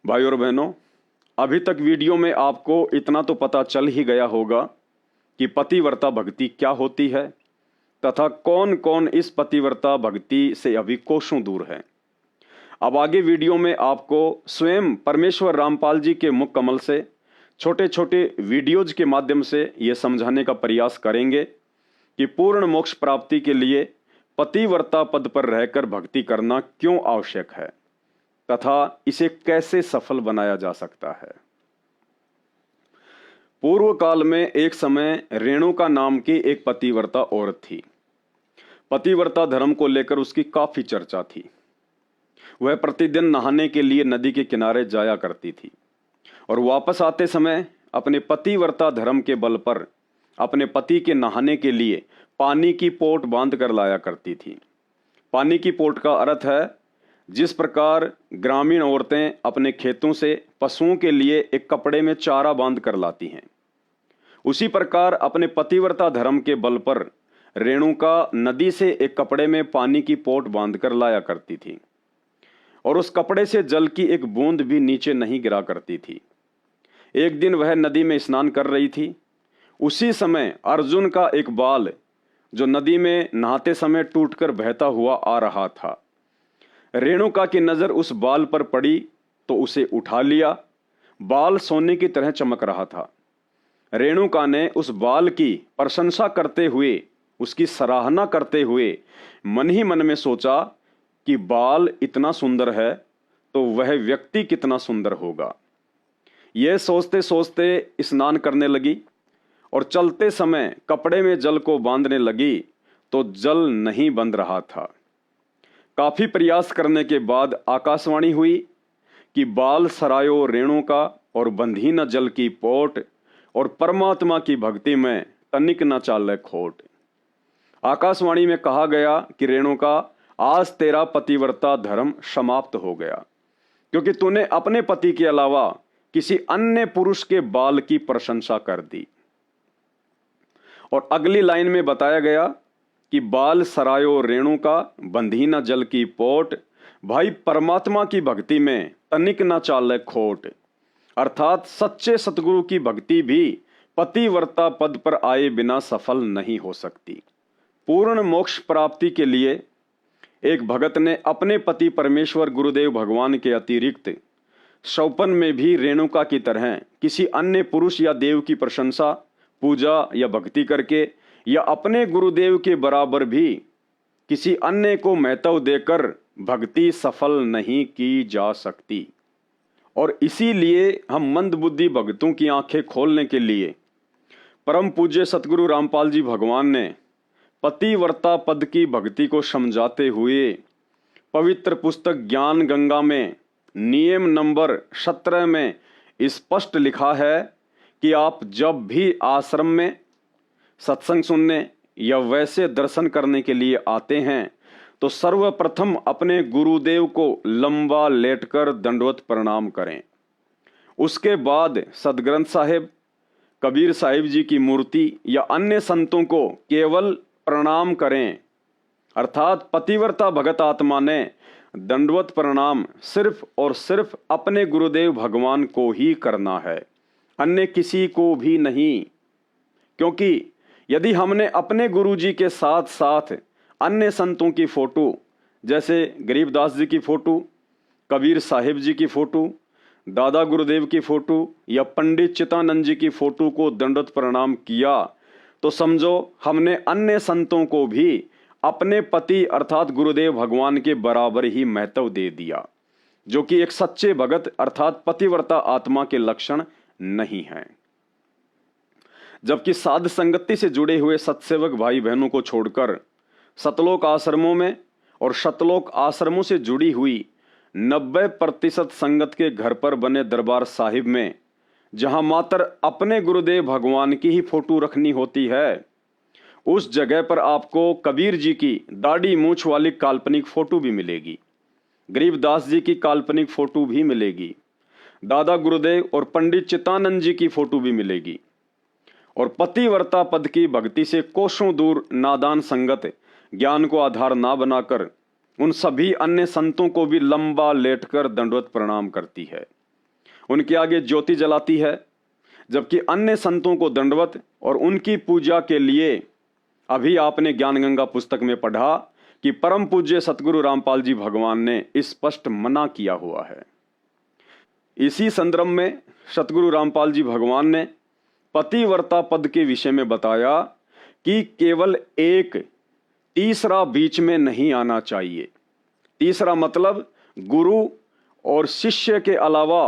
भाई और बहनों, अभी तक वीडियो में आपको इतना तो पता चल ही गया होगा कि पतिव्रता भक्ति क्या होती है, तथा कौन कौन इस पतिव्रता भक्ति से अभी कोसों दूर है। अब आगे वीडियो में आपको स्वयं परमेश्वर रामपाल जी के मुख कमल से छोटे छोटे वीडियोज के माध्यम से ये समझाने का प्रयास करेंगे कि पूर्ण मोक्ष प्राप्ति के लिए पतिव्रता पद पर रहकर भक्ति करना क्यों आवश्यक है तथा इसे कैसे सफल बनाया जा सकता है। पूर्व काल में एक समय रेणुका नाम की एक पतिव्रता औरत थी। पतिव्रता धर्म को लेकर उसकी काफी चर्चा थी। वह प्रतिदिन नहाने के लिए नदी के किनारे जाया करती थी और वापस आते समय अपने पतिव्रता धर्म के बल पर अपने पति के नहाने के लिए पानी की पोट बांध कर लाया करती थी। पानी की पोट का अर्थ है जिस प्रकार ग्रामीण औरतें अपने खेतों से पशुओं के लिए एक कपड़े में चारा बांध कर लाती हैं, उसी प्रकार अपने पतिव्रता धर्म के बल पर रेणुका नदी से एक कपड़े में पानी की पोट बांध कर लाया करती थी और उस कपड़े से जल की एक बूंद भी नीचे नहीं गिरा करती थी। एक दिन वह नदी में स्नान कर रही थी। उसी समय अर्जुन का एक बाल जो नदी में नहाते समय टूटकर बहता हुआ आ रहा था। रेणुका की नजर उस बाल पर पड़ी तो उसे उठा लिया। बाल सोने की तरह चमक रहा था। रेणुका ने उस बाल की प्रशंसा करते हुए, उसकी सराहना करते हुए मन ही मन में सोचा कि बाल इतना सुंदर है तो वह व्यक्ति कितना सुंदर होगा। यह सोचते सोचते स्नान करने लगी और चलते समय कपड़े में जल को बांधने लगी तो जल नहीं बंध रहा था। काफी प्रयास करने के बाद आकाशवाणी हुई कि बाल सरायो रेणुका और बंधी न जल की पोट और परमात्मा की भक्ति में तनिक न चाले खोट। आकाशवाणी में कहा गया कि रेणुका, आज तेरा पतिव्रता धर्म समाप्त हो गया क्योंकि तूने अपने पति के अलावा किसी अन्य पुरुष के बाल की प्रशंसा कर दी। और अगली लाइन में बताया गया कि बाल सरायो रेणुका बंधी न जल की पोट, भाई परमात्मा की भक्ति में तनिक न चाले खोट। अर्थात सच्चे सतगुरु की भक्ति भी पतिव्रता पद पर आए बिना सफल नहीं हो सकती। पूर्ण मोक्ष प्राप्ति के लिए एक भगत ने अपने पति परमेश्वर गुरुदेव भगवान के अतिरिक्त शौपन में भी रेणुका की तरह किसी अन्य पुरुष या देव की प्रशंसा, पूजा या भक्ति करके या अपने गुरुदेव के बराबर भी किसी अन्य को महत्व देकर भक्ति सफल नहीं की जा सकती। और इसीलिए हम मंदबुद्धि भक्तों की आंखें खोलने के लिए परम पूज्य सतगुरु रामपाल जी भगवान ने पतिव्रता पद की भक्ति को समझाते हुए पवित्र पुस्तक ज्ञान गंगा में नियम नंबर 17 में स्पष्ट लिखा है कि आप जब भी आश्रम में सत्संग सुनने या वैसे दर्शन करने के लिए आते हैं तो सर्वप्रथम अपने गुरुदेव को लंबा लेटकर दंडवत प्रणाम करें। उसके बाद सदग्रंथ साहिब, कबीर साहिब जी की मूर्ति या अन्य संतों को केवल प्रणाम करें। अर्थात पतिव्रता भगत आत्मा ने दंडवत प्रणाम सिर्फ और सिर्फ अपने गुरुदेव भगवान को ही करना है, अन्य किसी को भी नहीं। क्योंकि यदि हमने अपने गुरुजी के साथ साथ अन्य संतों की फोटो, जैसे गरीबदास जी की फोटो, कबीर साहिब जी की फोटो, दादा गुरुदेव की फोटो या पंडित चितानंद जी की फोटो को दंडवत प्रणाम किया तो समझो हमने अन्य संतों को भी अपने पति अर्थात गुरुदेव भगवान के बराबर ही महत्व दे दिया, जो कि एक सच्चे भगत अर्थात पतिव्रता आत्मा के लक्षण नहीं है। जबकि साध संगति से जुड़े हुए सत्सेवक भाई बहनों को छोड़कर सतलोक आश्रमों में और शतलोक आश्रमों से जुड़ी हुई 90% संगत के घर पर बने दरबार साहिब में, जहां मात्र अपने गुरुदेव भगवान की ही फोटो रखनी होती है, उस जगह पर आपको कबीर जी की दाढ़ी मूछ वाली काल्पनिक फोटो भी मिलेगी, गरीबदास जी की काल्पनिक फोटो भी मिलेगी, दादा गुरुदेव और पंडित चितानंद जी की फोटो भी मिलेगी। और पतिव्रता पद की भक्ति से कोसों दूर नादान संगत ज्ञान को आधार ना बनाकर उन सभी अन्य संतों को भी लंबा लेटकर दंडवत प्रणाम करती है, उनके आगे ज्योति जलाती है, जबकि अन्य संतों को दंडवत और उनकी पूजा के लिए अभी आपने ज्ञान गंगा पुस्तक में पढ़ा कि परम पूज्य सतगुरु रामपाल जी भगवान ने स्पष्ट मना किया हुआ है। इसी संदर्भ में सतगुरु रामपाल जी भगवान ने पतिव्रता पद के विषय में बताया कि केवल एक तीसरा बीच में नहीं आना चाहिए। तीसरा मतलब गुरु और शिष्य के अलावा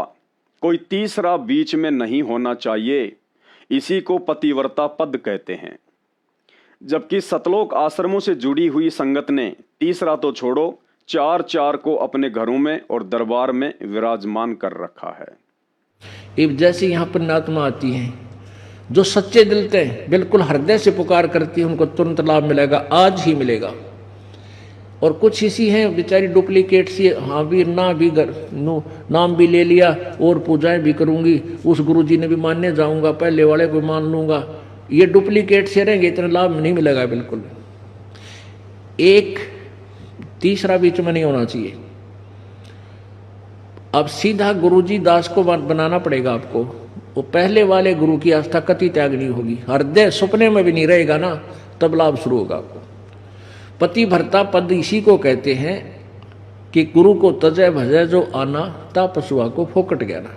कोई तीसरा बीच में नहीं होना चाहिए। इसी को पतिव्रता पद कहते हैं। जबकि सतलोक आश्रमों से जुड़ी हुई संगत ने तीसरा तो छोड़ो, चार चार को अपने घरों में और दरबार में विराजमान कर रखा है। अब जैसे यहाँ पर आत्मा आती है जो सच्चे दिल से बिल्कुल हृदय से पुकार करती है, उनको तुरंत लाभ मिलेगा, आज ही मिलेगा। और कुछ इसी हैं बेचारी डुप्लीकेट सी, हाँ भी ना भी नाम भी ले लिया और पूजाएं भी करूंगी, उस गुरुजी ने भी मानने जाऊंगा, पहले वाले को मान लूंगा। ये डुप्लीकेट से रहेंगे, इतना लाभ नहीं मिलेगा बिल्कुल। एक तीसरा बीच में नहीं होना चाहिए। अब सीधा गुरुजी दास को बनाना पड़ेगा आपको। वो पहले वाले गुरु की आस्था कति त्यागनी होगी, हृदय सपने में भी नहीं रहेगा ना, तब लाभ शुरू होगा आपको। पतिव्रता पद इसी को कहते हैं कि गुरु को तजय भजय जो आना, ता पशुआ को फोकट गया ना।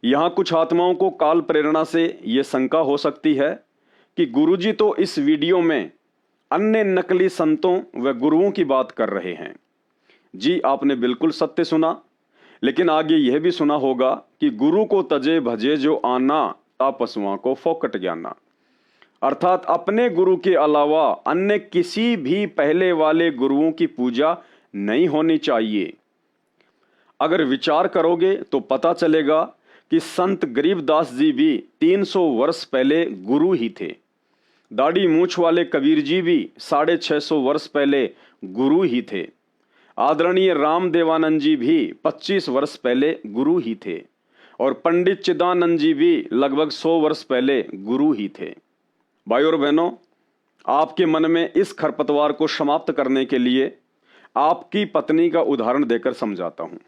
यहाँ कुछ आत्माओं को काल प्रेरणा से ये शंका हो सकती है कि गुरुजी तो इस वीडियो में अन्य नकली संतों व गुरुओं की बात कर रहे हैं। जी, आपने बिल्कुल सत्य सुना, लेकिन आगे यह भी सुना होगा कि गुरु को तजे भजे जो आना, ता पशुआ को फोकट ज्ञाना। अर्थात अपने गुरु के अलावा अन्य किसी भी पहले वाले गुरुओं की पूजा नहीं होनी चाहिए। अगर विचार करोगे तो पता चलेगा कि संत गरीबदास जी भी 300 वर्ष पहले गुरु ही थे। दाढ़ी मूछ वाले कबीर जी भी 650 वर्ष पहले गुरु ही थे। आदरणीय राम देवानंद जी भी 25 वर्ष पहले गुरु ही थे। और पंडित चिदानंद जी भी लगभग 100 वर्ष पहले गुरु ही थे। भाइयों और बहनों, आपके मन में इस खरपतवार को समाप्त करने के लिए आपकी पत्नी का उदाहरण देकर समझाता हूं।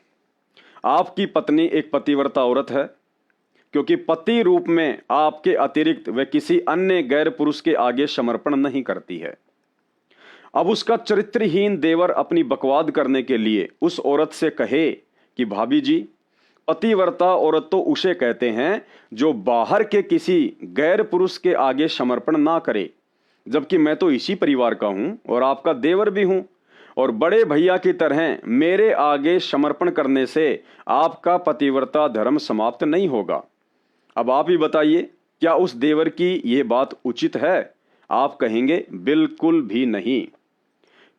आपकी पत्नी एक पतिव्रता औरत है, क्योंकि पति रूप में आपके अतिरिक्त वह किसी अन्य गैर पुरुष के आगे समर्पण नहीं करती है। अब उसका चरित्रहीन देवर अपनी बकवाद करने के लिए उस औरत से कहे कि भाभी जी, पतिव्रता औरत तो उसे कहते हैं जो बाहर के किसी गैर पुरुष के आगे समर्पण ना करे, जबकि मैं तो इसी परिवार का हूं और आपका देवर भी हूं, और बड़े भैया की तरह मेरे आगे समर्पण करने से आपका पतिव्रता धर्म समाप्त नहीं होगा। अब आप ही बताइए, क्या उस देवर की ये बात उचित है? आप कहेंगे बिल्कुल भी नहीं।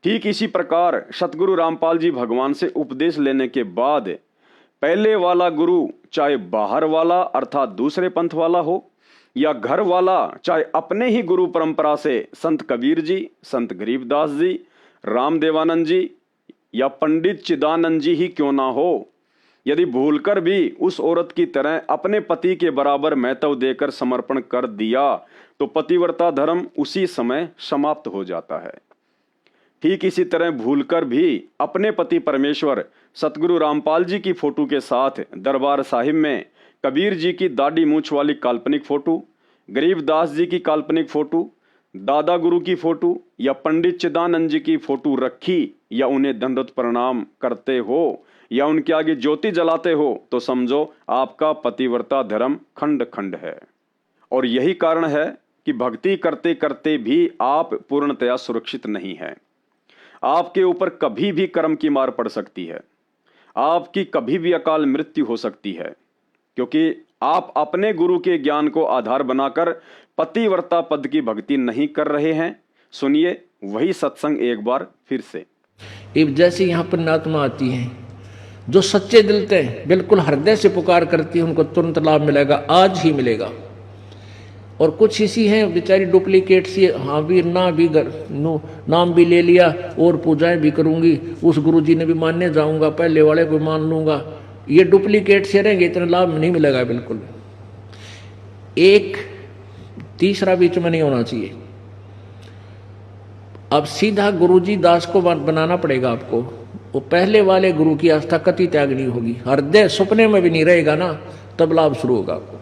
ठीक इसी प्रकार सतगुरु रामपाल जी भगवान से उपदेश लेने के बाद पहले वाला गुरु, चाहे बाहर वाला अर्थात दूसरे पंथ वाला हो, या घर वाला चाहे अपने ही गुरु परंपरा से संत कबीर जी, संत गरीबदास जी, राम देवानंद जी या पंडित चिदानंद जी ही क्यों ना हो, यदि भूलकर भी उस औरत की तरह अपने पति के बराबर महत्व देकर समर्पण कर दिया तो पतिव्रता धर्म उसी समय समाप्त हो जाता है। ठीक इसी तरह भूलकर भी अपने पति परमेश्वर सतगुरु रामपाल जी की फोटो के साथ दरबार साहिब में कबीर जी की दाढ़ी मूछ वाली काल्पनिक फोटो, गरीबदास जी की काल्पनिक फोटो, दादा गुरु की फोटो या पंडित चिदानंद जी की फोटो रखी, या उन्हें दंडवत प्रणाम करते हो या उनके आगे ज्योति जलाते हो, तो समझो आपका पतिव्रता धर्म खंड खंड है। और यही कारण है कि भक्ति करते करते भी आप पूर्णतया सुरक्षित नहीं है। आपके ऊपर कभी भी कर्म की मार पड़ सकती है, आपकी कभी भी अकाल मृत्यु हो सकती है, क्योंकि आप अपने गुरु के ज्ञान को आधार बनाकर पतिव्रता पद की भक्ति नहीं कर रहे हैं। सुनिए वही सत्संग एक बार फिर से। अब जैसे यहाँ पर आत्मा आती है जो सच्चे दिल से बिल्कुल हृदय से पुकार करती है, उनको तुरंत लाभ मिलेगा, आज ही मिलेगा। और कुछ इसी हैं बेचारी डुप्लीकेट सी, हाँ भी ना भी नाम भी ले लिया और पूजाएं भी करूंगी, उस गुरुजी ने भी मानने जाऊंगा, पहले वाले को मान लूंगा। ये डुप्लीकेट से रहेंगे, इतना लाभ नहीं मिलेगा बिल्कुल। एक तीसरा बीच में नहीं होना चाहिए। अब सीधा गुरुजी दास को बनाना पड़ेगा आपको। वो पहले वाले गुरु की आस्था कति त्यागनी होगी, हृदय सपने में भी नहीं रहेगा ना, तब लाभ शुरू होगा आपको।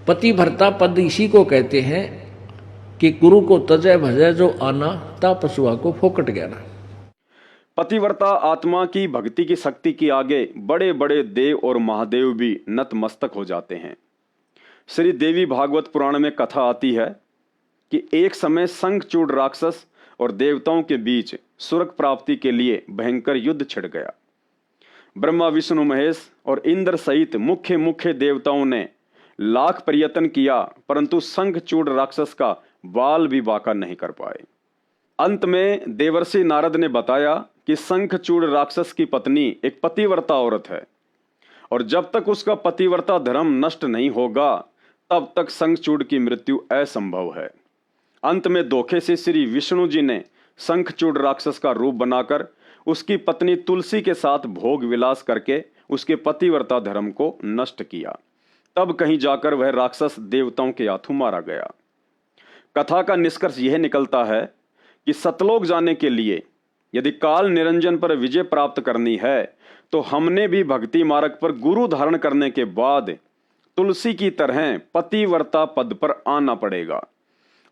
पतिव्रता पद इसी को कहते हैं कि गुरु को तजय भजय जो आना, ता पशुआ को फोकट गया ना। पतिव्रता आत्मा की भक्ति की शक्ति के आगे बड़े बड़े देव और महादेव भी नतमस्तक हो जाते हैं। श्री देवी भागवत पुराण में कथा आती है कि एक समय शंखचूड़ राक्षस और देवताओं के बीच स्वर्ग प्राप्ति के लिए भयंकर युद्ध छिड़ गया। ब्रह्मा विष्णु महेश और इंद्र सहित मुख्य मुख्य देवताओं ने लाख प्रयत्न किया, परंतु शंखचूड़ राक्षस का बाल भी बाका नहीं कर पाए। अंत में देवर्षि नारद ने बताया कि शंखचूड़ राक्षस की पत्नी एक पतिव्रता औरत है और जब तक उसका पतिव्रता धर्म नष्ट नहीं होगा तब तक शंखचूड़ की मृत्यु असंभव है। अंत में धोखे से श्री विष्णु जी ने शंखचूड़ राक्षस का रूप बनाकर उसकी पत्नी तुलसी के साथ भोग विलास करके उसके पतिव्रता धर्म को नष्ट किया। तब कहीं जाकर वह राक्षस देवताओं के हाथों मारा गया। कथा का निष्कर्ष यह निकलता है कि सतलोक जाने के लिए यदि काल निरंजन पर विजय प्राप्त करनी है तो हमने भी भक्ति मार्ग पर गुरु धारण करने के बाद तुलसी की तरह पतिव्रता पद पर आना पड़ेगा,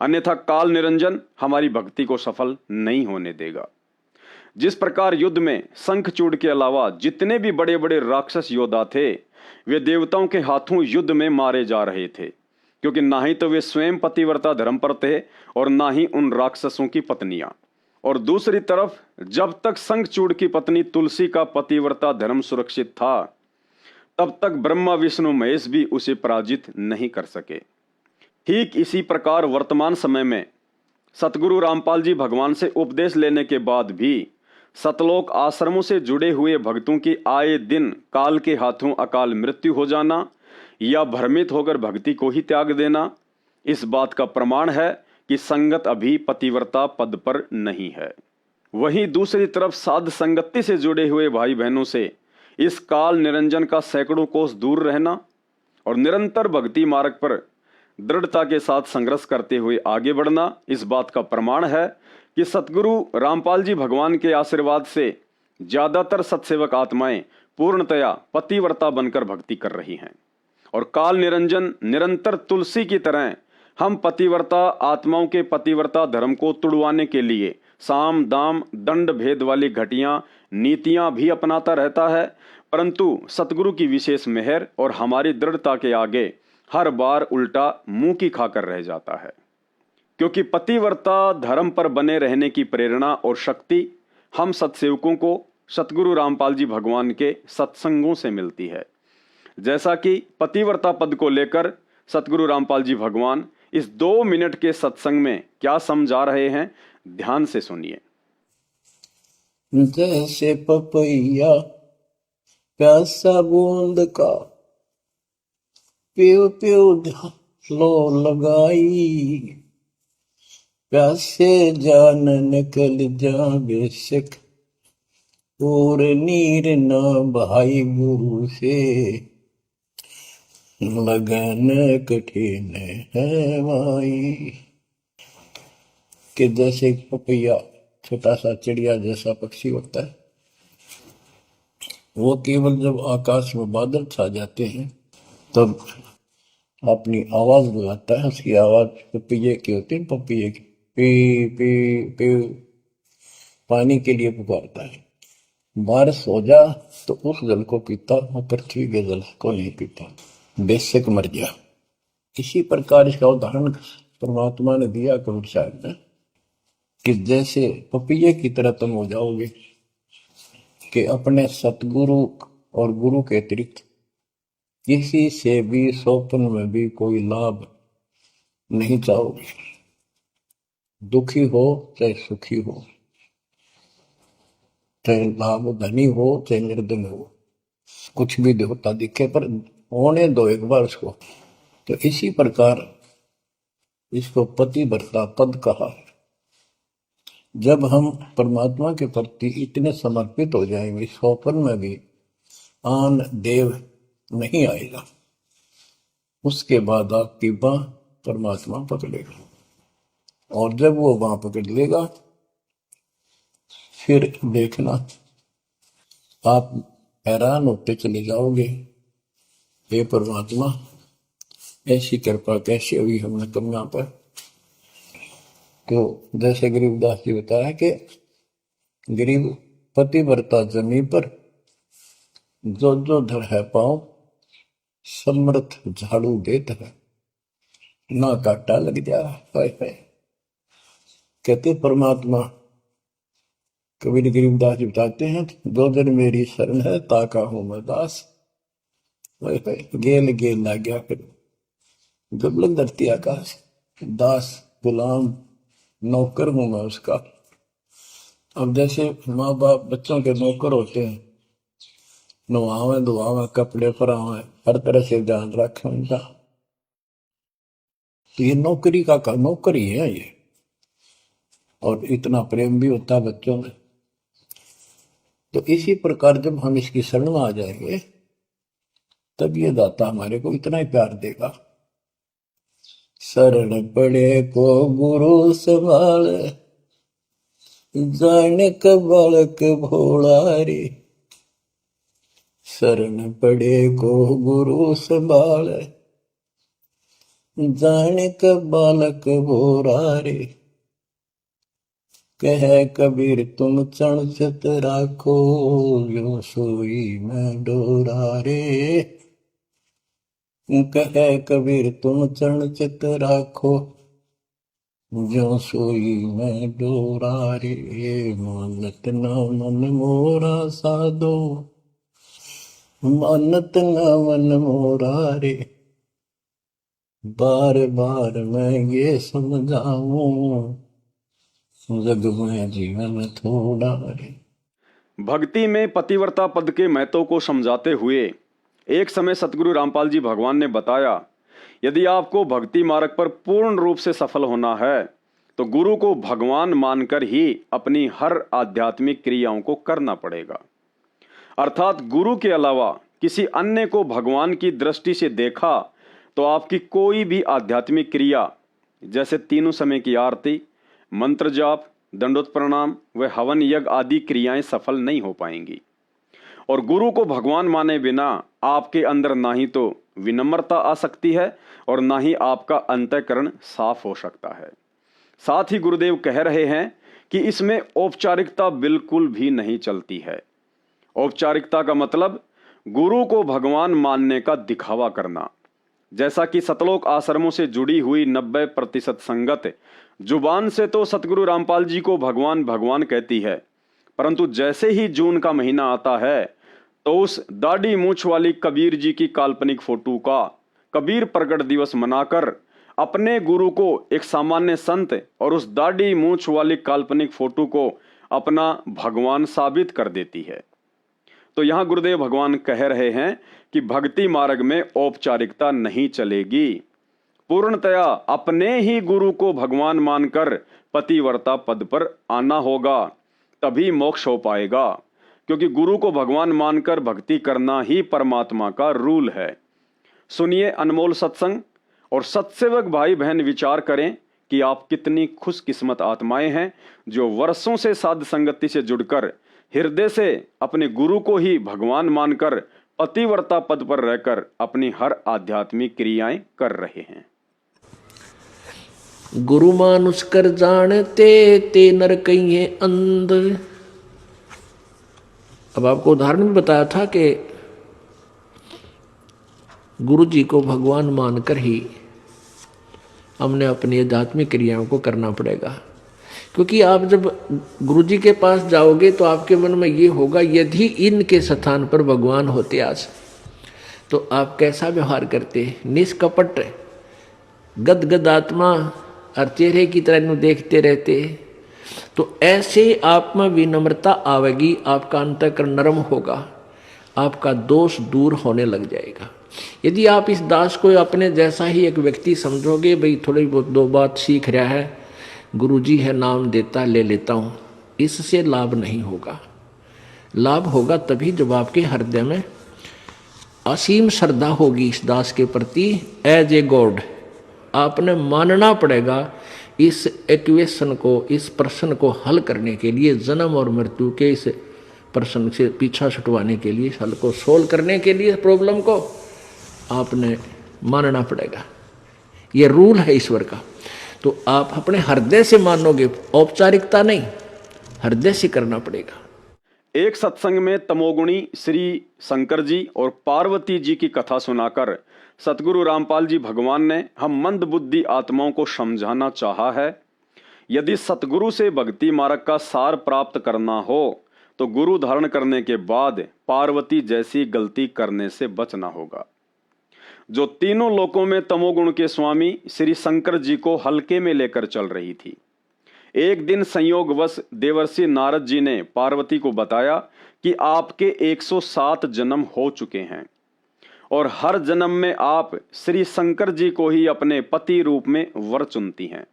अन्यथा काल निरंजन हमारी भक्ति को सफल नहीं होने देगा। जिस प्रकार युद्ध में शंखचूड़ के अलावा जितने भी बड़े बड़े राक्षस योद्धा थे वे देवताओं के हाथों युद्ध में मारे जा रहे थे, क्योंकि ना ही तो वे स्वयं पतिव्रता धर्म पर थे और ना ही उन राक्षसों की पत्नियां। और दूसरी तरफ जब तक शंखचूड़ की पत्नी तुलसी का पतिव्रता धर्म सुरक्षित था तब तक ब्रह्मा विष्णु महेश भी उसे पराजित नहीं कर सके। ठीक इसी प्रकार वर्तमान समय में सतगुरु रामपाल जी भगवान से उपदेश लेने के बाद भी सतलोक आश्रमों से जुड़े हुए भक्तों की आए दिन काल के हाथों अकाल मृत्यु हो जाना या भ्रमित होकर भक्ति को ही त्याग देना इस बात का प्रमाण है कि संगत अभी पतिव्रता पद पर नहीं है। वहीं दूसरी तरफ साध संगति से जुड़े हुए भाई बहनों से इस काल निरंजन का सैकड़ों कोस दूर रहना और निरंतर भक्ति मार्ग पर दृढ़ता के साथ संघर्ष करते हुए आगे बढ़ना इस बात का प्रमाण है कि सतगुरु रामपाल जी भगवान के आशीर्वाद से ज्यादातर सत्सेवक आत्माएं पूर्णतया पतिव्रता बनकर भक्ति कर रही हैं और काल निरंजन निरंतर तुलसी की तरह हम पतिव्रता आत्माओं के पतिव्रता धर्म को तुड़वाने के लिए साम दाम दंड भेद वाली घटियां नीतियां भी अपनाता रहता है, परंतु सतगुरु की विशेष मेहर और हमारी दृढ़ता के आगे हर बार उल्टा मुंह की खाकर रह जाता है। क्योंकि पतिव्रता धर्म पर बने रहने की प्रेरणा और शक्ति हम सत्सेवकों को सतगुरु रामपाल जी भगवान के सत्संगों से मिलती है। जैसा कि पतिव्रता पद को लेकर सतगुरु रामपाल जी भगवान इस 2 मिनट के सत्संग में क्या समझा रहे हैं, ध्यान से सुनिए। जैसे पपैया प्यासा बूंद का प्यो प्यो लो लगाई, प्यासे जान निकल जा बेशक और नीर न भाई गुरु से लगन कठिन है माई। कि जैसे पपैया छोटा सा चिड़िया जैसा पक्षी होता है, वो केवल जब आकाश में बादल छा जाते हैं तब अपनी आवाज लगाता है। उसकी आवाज पपैये की होती है, पपैये की पी पी पी पानी के लिए पुकारता है। बारिश हो जा तो उस जल को पीता, पृथ्वी के जल को नहीं पीता, बेशक मर गया। इसी प्रकार इसका उदाहरण परमात्मा ने दिया कबीर साहब ने कि जैसे पपैये की तरह तुम हो जाओगे कि अपने सतगुरु और गुरु के अतिरिक्त किसी से भी स्वप्न में भी कोई लाभ नहीं चाहोगे। दुखी हो चाहे सुखी हो, चाहे लाभ धनी हो चाहे निर्धन हो, कुछ भी देवता दिखे पर होने दो एक बार उसको। तो इसी प्रकार इसको पतिव्रता पद कहा। जब हम परमात्मा के प्रति इतने समर्पित हो जाएंगे स्वप्न में भी आन देव नहीं आएगा, उसके बाद आपकी बाह परमात्मा पकड़ेगा और जब वो बाह पकड़ लेगा फिर देखना आप हैरान होते चले जाओगे, हे परमात्मा ऐसी कृपा कैसे हुई हमने तुम यहाँ पर। तो जैसे गरीबदास जी बताया कि गरीब पतिव्रता जमी पर जो जो धर है पाँव समर्थ झाड़ू देत है ना काटा लग जा। कहते परमात्मा कबीर गरीबदास जी बताते हैं, दो दिन मेरी शरण है ताका हूं मैं दास। गेल गेल ला गया फिर जबलक धरती आकाश, दास गुलाम नौकर हूं मैं उसका। अब जैसे माँ बाप बच्चों के नौकर होते हैं, नवावे धुआवे कपड़े परावे हर तरह से ध्यान रखें उनका, तो ये नौकरी का नौकर ही है ये। और इतना प्रेम भी होता है बच्चों में। तो इसी प्रकार जब हम इसकी शरण में आ जाएंगे तब ये दाता हमारे को इतना ही प्यार देगा। शरण पड़े को गुरु संभाल जाने का बालक भोला रे। शरण पड़े को गुरु संभाल जाने का बालक भोला रे। कह कबीर तुम चण चित राखो यो सोई मैं डोरा रे। कह कबीर तुम चरण चित राखो जो सोई मैं डोरा रे। मानत न मन मोरा साधो मानत न मन मोरा रे। बार बार मैं ये समझाऊं जग में जीवन थोड़ा रे। भक्ति में पतिव्रता पद के महत्व को समझाते हुए एक समय सतगुरु रामपाल जी भगवान ने बताया, यदि आपको भक्ति मार्ग पर पूर्ण रूप से सफल होना है तो गुरु को भगवान मानकर ही अपनी हर आध्यात्मिक क्रियाओं को करना पड़ेगा। अर्थात गुरु के अलावा किसी अन्य को भगवान की दृष्टि से देखा तो आपकी कोई भी आध्यात्मिक क्रिया जैसे तीनों समय की आरती, मंत्र जाप, दंडोत प्रणाम व हवन यज्ञ आदि क्रियाएं सफल नहीं हो पाएंगी। और गुरु को भगवान माने बिना आपके अंदर ना ही तो विनम्रता आ सकती है और ना ही आपका अंतःकरण साफ हो सकता है। साथ ही गुरुदेव कह रहे हैं कि इसमें औपचारिकता बिल्कुल भी नहीं चलती है। औपचारिकता का मतलब गुरु को भगवान मानने का दिखावा करना। जैसा कि सतलोक आश्रमों से जुड़ी हुई 90% संगत जुबान से तो सतगुरु रामपाल जी को भगवान भगवान कहती है, परंतु जैसे ही जून का महीना आता है तो उस दाढ़ी मूछ वाली कबीर जी की काल्पनिक फोटो का कबीर प्रगट दिवस मनाकर अपने गुरु को एक सामान्य संत और उस दाढ़ी मूछ वाली काल्पनिक फोटो को अपना भगवान साबित कर देती है। तो यहाँ गुरुदेव भगवान कह रहे हैं कि भक्ति मार्ग में औपचारिकता नहीं चलेगी। पूर्णतया अपने ही गुरु को भगवान मानकर पतिव्रता पद पर आना होगा, तभी मोक्ष हो पाएगा। क्योंकि गुरु को भगवान मानकर भक्ति करना ही परमात्मा का रूल है। सुनिए अनमोल सत्संग और सत्सेवक भाई बहन विचार करें कि आप कितनी खुशकिस्मत आत्माएं हैं जो वर्षों से साध संगति से जुड़कर हृदय से अपने गुरु को ही भगवान मानकर पतिव्रता पद पर रहकर अपनी हर आध्यात्मिक क्रियाएं कर रहे हैं। गुरु मानुष कर जानते ते नर कहिए अंध। अब आपको उदाहरण भी बताया था कि गुरु जी को भगवान मानकर ही हमने अपनी आध्यात्मिक क्रियाओं को करना पड़ेगा। क्योंकि आप जब गुरु जी के पास जाओगे तो आपके मन में ये होगा, यदि इनके स्थान पर भगवान होते आज तो आप कैसा व्यवहार करते। निष्कपट गदगद आत्मा और चेहरे की तरह इन्हें देखते रहते। तो ऐसे आप में विनम्रता आवेगी, आपका अंतःकरण नरम होगा, आपका दोष दूर होने लग जाएगा। यदि आप इस दास को अपने जैसा ही एक व्यक्ति समझोगे, भाई थोड़ी बहुत दो बात सीख रहा है, गुरुजी है नाम देता ले लेता हूँ, इससे लाभ नहीं होगा। लाभ होगा तभी जब आपके हृदय में असीम श्रद्धा होगी इस दास के प्रति। एज ए गॉड आपने मानना पड़ेगा इस इक्वेशन को, इस प्रश्न को हल करने के लिए, जन्म और मृत्यु के इस प्रश्न से पीछा छुटवाने के लिए, हल को सोल्व करने के लिए, प्रॉब्लम को आपने मानना पड़ेगा। ये रूल है ईश्वर का। तो आप अपने हृदय से मानोगे, औपचारिकता नहीं, हृदय से करना पड़ेगा। एक सत्संग में तमोगुणी श्री शंकर जी और पार्वती जी की कथा सुनाकर सतगुरु रामपाल जी भगवान ने हम मंदबुद्धि आत्माओं को समझाना चाहा है, यदि सतगुरु से भक्ति मार्ग का सार प्राप्त करना हो तो गुरु धारण करने के बाद पार्वती जैसी गलती करने से बचना होगा। जो तीनों लोकों में तमोगुण के स्वामी श्री शंकर जी को हल्के में लेकर चल रही थी। एक दिन संयोगवश देवर्षि नारद जी ने पार्वती को बताया कि आपके 107 जन्म हो चुके हैं और हर जन्म में आप श्री शंकर जी को ही अपने पति रूप में वर चुनती हैं,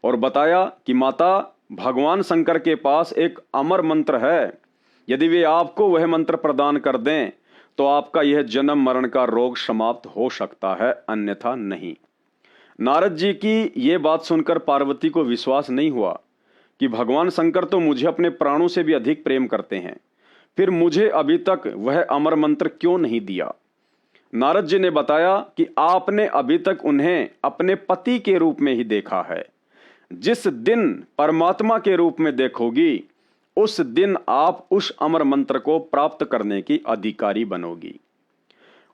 और बताया कि माता, भगवान शंकर के पास एक अमर मंत्र है, यदि वे आपको वह मंत्र प्रदान कर दें तो आपका यह जन्म मरण का रोग समाप्त हो सकता है, अन्यथा नहीं। नारद जी की ये बात सुनकर पार्वती को विश्वास नहीं हुआ कि भगवान शंकर तो मुझे अपने प्राणों से भी अधिक प्रेम करते हैं, फिर मुझे अभी तक वह अमर मंत्र क्यों नहीं दिया। नारद जी ने बताया कि आपने अभी तक उन्हें अपने पति के रूप में ही देखा है, जिस दिन परमात्मा के रूप में देखोगी उस दिन आप उस अमर मंत्र को प्राप्त करने की अधिकारी बनोगी।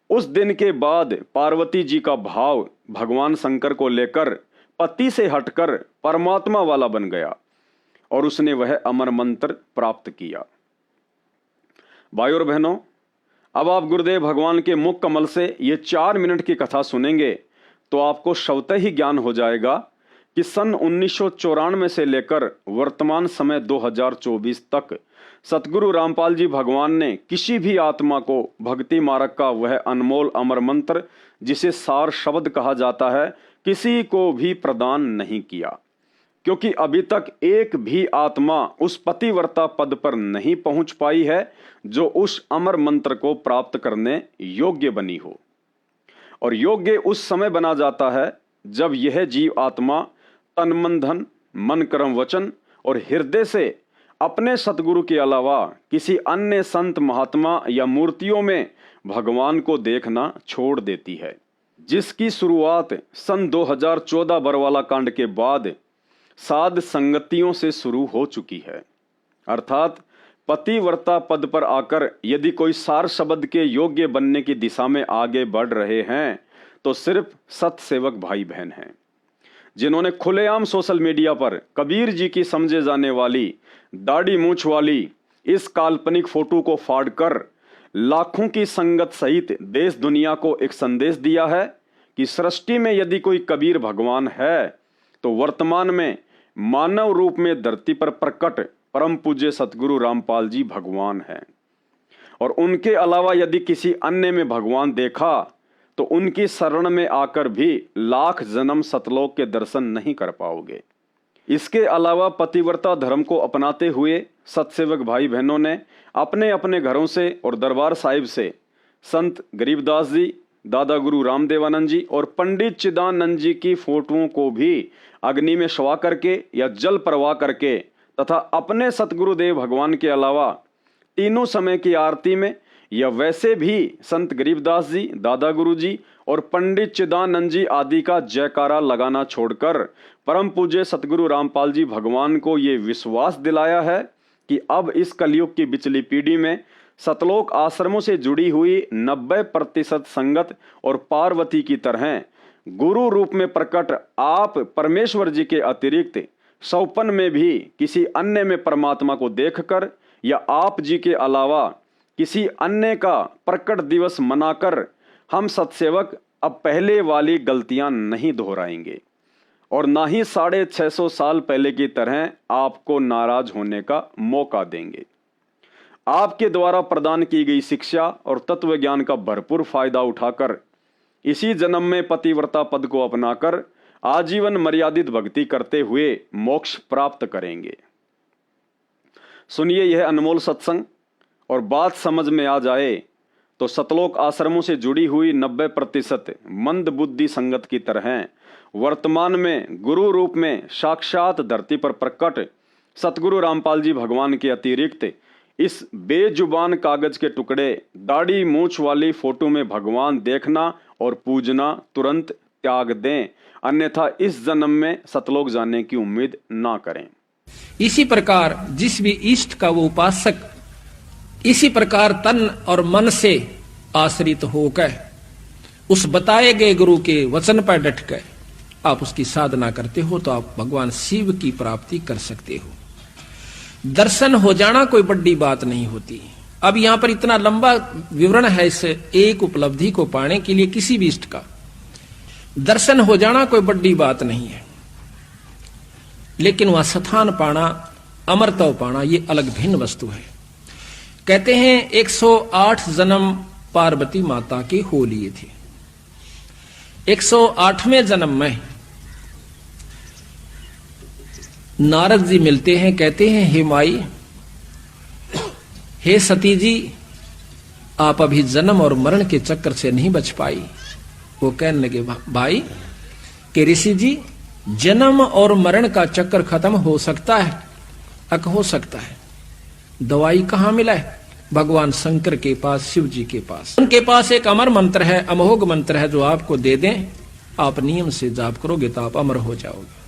उस दिन के बाद पार्वती जी का भाव भगवान शंकर को लेकर पति से हटकर परमात्मा वाला बन गया और उसने वह अमर मंत्र प्राप्त किया। भाइयों और बहनों, अब आप गुरुदेव भगवान के मुख कमल से ये 4 मिनट की कथा सुनेंगे तो आपको स्वतः ही ज्ञान हो जाएगा कि सन 1994 से लेकर वर्तमान समय 2024 तक सतगुरु रामपाल जी भगवान ने किसी भी आत्मा को भक्ति मार्ग का वह अनमोल अमर मंत्र, जिसे सार शब्द कहा जाता है, किसी को भी प्रदान नहीं किया, क्योंकि अभी तक एक भी आत्मा उस पतिव्रता पद पर नहीं पहुंच पाई है जो उस अमर मंत्र को प्राप्त करने योग्य बनी हो। और योग्य उस समय बना जाता है जब यह जीव आत्मा तन मन धन, मन कर्म वचन और हृदय से अपने सतगुरु के अलावा किसी अन्य संत महात्मा या मूर्तियों में भगवान को देखना छोड़ देती है, जिसकी शुरुआत सन 2014 बरवाला कांड के बाद साध संगतियों से शुरू हो चुकी है। अर्थात पतिव्रता पद पर आकर यदि कोई सार शब्द के योग्य बनने की दिशा में आगे बढ़ रहे हैं तो सिर्फ सत्सेवक भाई बहन हैं, जिन्होंने खुलेआम सोशल मीडिया पर कबीर जी की समझे जाने वाली दाढ़ी मूंछ वाली इस काल्पनिक फोटो को फाड़कर लाखों की संगत सहित देश दुनिया को एक संदेश दिया है कि सृष्टि में यदि कोई कबीर भगवान है तो वर्तमान में मानव रूप में धरती पर प्रकट परम पूज्य सतगुरु रामपाल जी भगवान हैं, और उनके अलावा यदि किसी अन्य में भगवान देखा तो उनकी शरण में आकर भी लाख जन्म सतलोक के दर्शन नहीं कर पाओगे। इसके अलावा पतिव्रता धर्म को अपनाते हुए सत्सेवक भाई बहनों ने अपने अपने घरों से और दरबार साहिब से संत गरीबदास जी, दादा गुरु रामदेवानंद जी और पंडित चिदानंद जी की फोटोओं को भी अग्नि में शवा करके या जल प्रवाह करके तथा अपने सतगुरुदेव भगवान के अलावा तीनों समय की आरती में या वैसे भी संत गरीबदास जी, दादा गुरु जी और पंडित चिदानंद जी आदि का जयकारा लगाना छोड़कर परम पूज्य सतगुरु रामपाल जी भगवान को ये विश्वास दिलाया है कि अब इस कलयुग की बिचली पीढ़ी में सतलोक आश्रमों से जुड़ी हुई 90% संगत और पार्वती की तरह गुरु रूप में प्रकट आप परमेश्वर जी के अतिरिक्त सौपन में भी किसी अन्य में परमात्मा को देखकर या आप जी के अलावा किसी अन्य का प्रकट दिवस मनाकर हम सत्सेवक अब पहले वाली गलतियां नहीं दोहराएंगे और ना ही 650 साल पहले की तरह आपको नाराज होने का मौका देंगे। आपके द्वारा प्रदान की गई शिक्षा और तत्व ज्ञान का भरपूर फायदा उठाकर इसी जन्म में पतिव्रता पद को अपनाकर आजीवन मर्यादित भक्ति करते हुए मोक्ष प्राप्त करेंगे। सुनिए यह अनमोल सत्संग और बात समझ में आ जाए तो सतलोक आश्रमों से जुड़ी हुई 90% मंद बुद्धि संगत की तरह वर्तमान में गुरु रूप में साक्षात धरती पर प्रकट सतगुरु रामपाल जी भगवान के अतिरिक्त इस बेजुबान कागज के टुकड़े दाढ़ी मूंछ वाली फोटो में भगवान देखना और पूजना तुरंत त्याग दें, अन्यथा इस जन्म में सतलोक जाने की उम्मीद ना करें। इसी प्रकार जिस भी इष्ट का वो उपासक इसी प्रकार तन और मन से आश्रित होकर उस बताए गए गुरु के वचन पर डट कर आप उसकी साधना करते हो तो आप भगवान शिव की प्राप्ति कर सकते हो। दर्शन हो जाना कोई बड़ी बात नहीं होती। अब यहां पर इतना लंबा विवरण है इस एक उपलब्धि को पाने के लिए किसी भी इष्ट का दर्शन हो जाना कोई बड़ी बात नहीं है, लेकिन वह स्थान पाना, अमरत्व पाना, ये अलग भिन्न वस्तु है। कहते हैं 108 जन्म पार्वती माता के हो लिए थे। 108वें जन्म में नारद जी मिलते हैं, कहते हैं हे माई, हे सती जी, आप अभी जन्म और मरण के चक्कर से नहीं बच पाई। वो कहने लगे भाई कि ऋषि जी, जन्म और मरण का चक्कर खत्म हो सकता है? अक हो सकता है। दवाई कहां मिला है? भगवान शंकर के पास, शिव जी के पास। उनके पास एक अमर मंत्र है, अमोघ मंत्र है, जो आपको दे दें, आप नियम से जाप करोगे तो आप अमर हो जाओगे।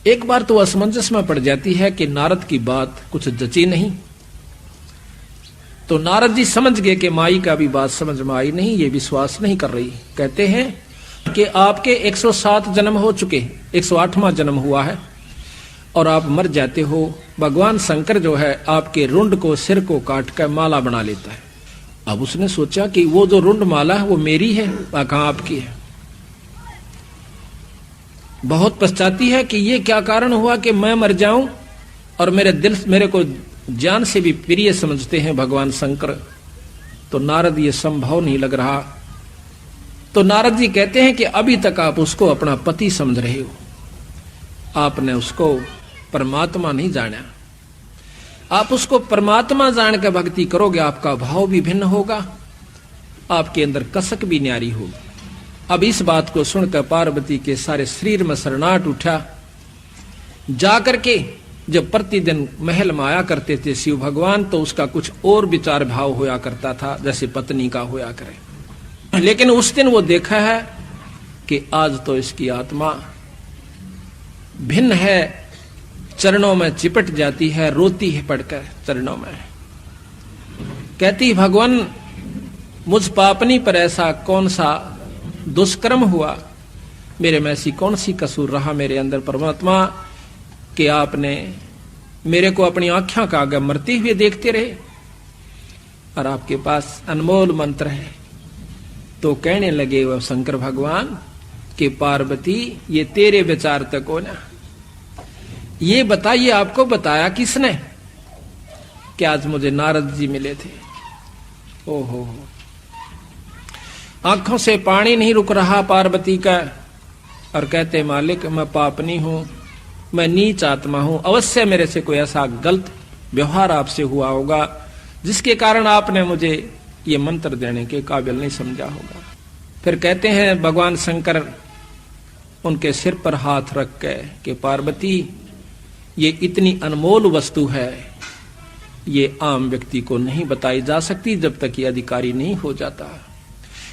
एक बार तो असमंजस में पड़ जाती है कि नारद की बात कुछ जची नहीं, तो नारद जी समझ गए कि माई का भी बात समझ में आई नहीं, ये विश्वास नहीं कर रही। कहते हैं कि आपके 107 जन्म हो चुके, 108वां जन्म हुआ है और आप मर जाते हो। भगवान शंकर जो है आपके रुंड को, सिर को काट कर माला बना लेता है। अब उसने सोचा कि वो जो रुंड माला है वो मेरी है, कहां आपकी है? बहुत पछताती है कि ये क्या कारण हुआ कि मैं मर जाऊं और मेरे को जान से भी प्रिय समझते हैं भगवान शंकर। तो नारद ये संभव नहीं लग रहा। तो नारद जी कहते हैं कि अभी तक आप उसको अपना पति समझ रहे हो, आपने उसको परमात्मा नहीं जाना। आप उसको परमात्मा जान कर भक्ति करोगे, आपका भाव भी भिन्न होगा, आपके अंदर कसक भी न्यारी होगी। अब इस बात को सुनकर पार्वती के सारे शरीर में शरणाहट उठा। जाकर के जब प्रतिदिन महल में आया करते थे शिव भगवान, तो उसका कुछ और विचार भाव होया करता था, जैसे पत्नी का होया करे। लेकिन उस दिन वो देखा है कि आज तो इसकी आत्मा भिन्न है, चरणों में चिपट जाती है, रोती है पड़कर चरणों में, कहती भगवान मुझ पापनी पर ऐसा कौन सा दुष्कर्म हुआ, मेरे में ऐसी कौन सी कसूर रहा मेरे अंदर परमात्मा कि आपने मेरे को अपनी आंखों का आगे मरते हुए देखते रहे, और आपके पास अनमोल मंत्र है। तो कहने लगे वह शंकर भगवान कि पार्वती ये तेरे विचार तक हो ना, ये बताइए आपको बताया किसने कि आज मुझे नारद जी मिले थे। ओहो, आंखों से पानी नहीं रुक रहा पार्वती का, और कहते मालिक मैं पापनी हूं, मैं नीच आत्मा हूं, अवश्य मेरे से कोई ऐसा गलत व्यवहार आपसे हुआ होगा जिसके कारण आपने मुझे ये मंत्र देने के काबिल नहीं समझा होगा। फिर कहते हैं भगवान शंकर उनके सिर पर हाथ रख के कि पार्वती ये इतनी अनमोल वस्तु है, ये आम व्यक्ति को नहीं बताई जा सकती जब तक ये अधिकारी नहीं हो जाता।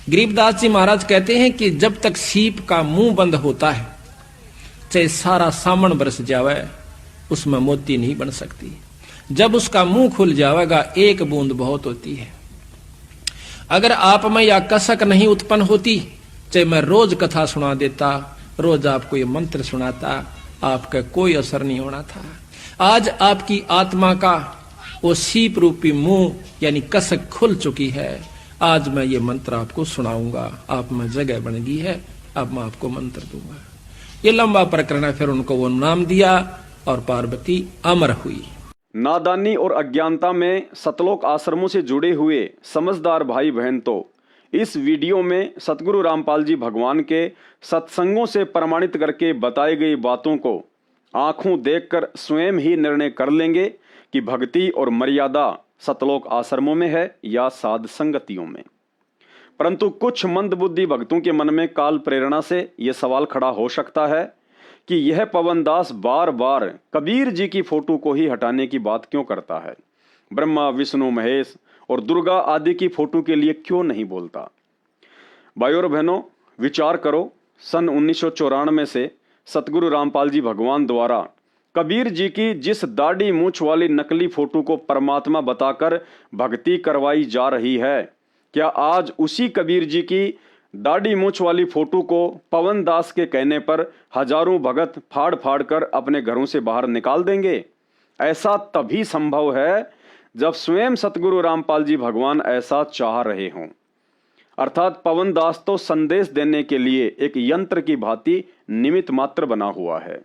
गरीबदास जी महाराज कहते हैं कि जब तक सीप का मुंह बंद होता है, चाहे सारा सामन बरस जावे, उसमें मोती नहीं बन सकती। जब उसका मुंह खुल जाएगा एक बूंद बहुत होती है। अगर आप में या कसक नहीं उत्पन्न होती, चाहे मैं रोज कथा सुना देता, रोज आपको ये मंत्र सुनाता, आपका कोई असर नहीं होना था। आज आपकी आत्मा का वो सीप रूपी मुंह यानी कसक खुल चुकी है। आज मैं ये मंत्र आपको सुनाऊंगा, आप में जगह बन गई है, अब मैं आपको मंत्र दूंगा। ये लंबा प्रकरण है। फिर उनको वो नाम दिया और पार्वती अमर हुई। नादानी और अज्ञानता में सतलोक आश्रमों से जुड़े हुए समझदार भाई बहन तो इस वीडियो में सतगुरु रामपाल जी भगवान के सत्संगों से प्रमाणित करके बताई गई बातों को आंखों देखकर स्वयं ही निर्णय कर लेंगे कि भक्ति और मर्यादा सतलोक आश्रमों में है या साध संगतियों में। परंतु कुछ मंदबुद्धि भक्तों के मन में काल प्रेरणा से यह सवाल खड़ा हो सकता है कि यह पवनदास बार बार कबीर जी की फोटो को ही हटाने की बात क्यों करता है, ब्रह्मा विष्णु महेश और दुर्गा आदि की फोटो के लिए क्यों नहीं बोलता। भाइयों और बहनों, विचार करो, सन 1994 से सतगुरु रामपाल जी भगवान द्वारा कबीर जी की जिस दाढ़ी मूछ वाली नकली फोटो को परमात्मा बताकर भक्ति करवाई जा रही है, क्या आज उसी कबीर जी की दाढ़ी मूछ वाली फोटो को पवन दास के कहने पर हजारों भगत फाड़ फाड़ कर अपने घरों से बाहर निकाल देंगे? ऐसा तभी संभव है जब स्वयं सतगुरु रामपाल जी भगवान ऐसा चाह रहे हों। अर्थात पवन दास तो संदेश देने के लिए एक यंत्र की भांति निमित्त मात्र बना हुआ है,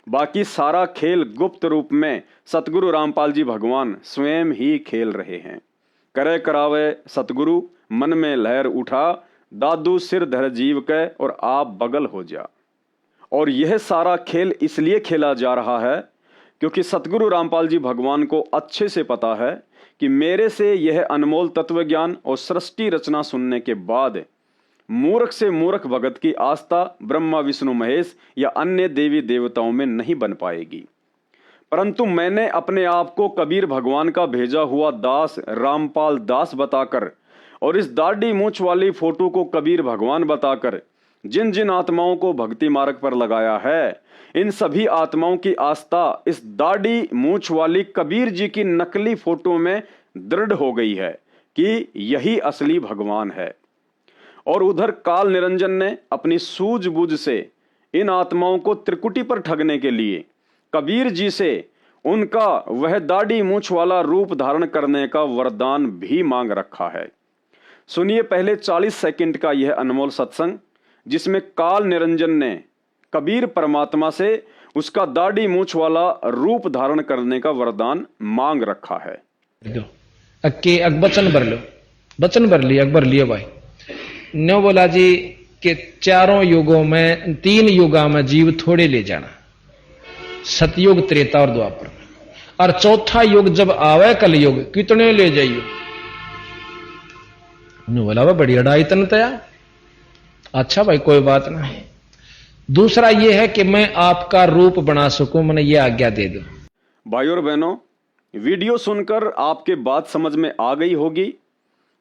बाकी सारा खेल गुप्त रूप में सतगुरु रामपाल जी भगवान स्वयं ही खेल रहे हैं। करे करावे सतगुरु, मन में लहर उठा, दादू सिर धर जीव के और आप बगल हो जा। और यह सारा खेल इसलिए खेला जा रहा है क्योंकि सतगुरु रामपाल जी भगवान को अच्छे से पता है कि मेरे से यह अनमोल तत्व ज्ञान और सृष्टि रचना सुनने के बाद मूर्ख से मूर्ख भगत की आस्था ब्रह्मा विष्णु महेश या अन्य देवी देवताओं में नहीं बन पाएगी। परंतु मैंने अपने आप को कबीर भगवान का भेजा हुआ दास रामपाल दास बताकर और इस दाढ़ी मूछ वाली फोटो को कबीर भगवान बताकर जिन जिन आत्माओं को भक्ति मार्ग पर लगाया है, इन सभी आत्माओं की आस्था इस दाढ़ी मूछ वाली कबीर जी की नकली फोटो में दृढ़ हो गई है कि यही असली भगवान है। और उधर काल निरंजन ने अपनी सूझबूझ से इन आत्माओं को त्रिकुटी पर ठगने के लिए कबीर जी से उनका वह दाढ़ी मूछ वाला रूप धारण करने का वरदान भी मांग रखा है। सुनिए पहले 40 सेकंड का यह अनमोल सत्संग, जिसमें काल निरंजन ने कबीर परमात्मा से उसका दाढ़ी मूछ वाला रूप धारण करने का वरदान मांग रखा है। अक्के वचन भर लो, वचन भर लिया, अकबर लियो भाई। न्यो बोला जी कि चारों युगों में 3 युगा में जीव थोड़े ले जाना, सतयुग त्रेता और द्वापर, और चौथा युग जब आवे कलयुग कितने ले जाइयो। बोला वह बड़ी अड़ाई तन तया। अच्छा भाई कोई बात नहीं। दूसरा यह है कि मैं आपका रूप बना सकूं, मैंने ये आज्ञा दे दो। भाइयों और बहनों, वीडियो सुनकर आपके बात समझ में आ गई होगी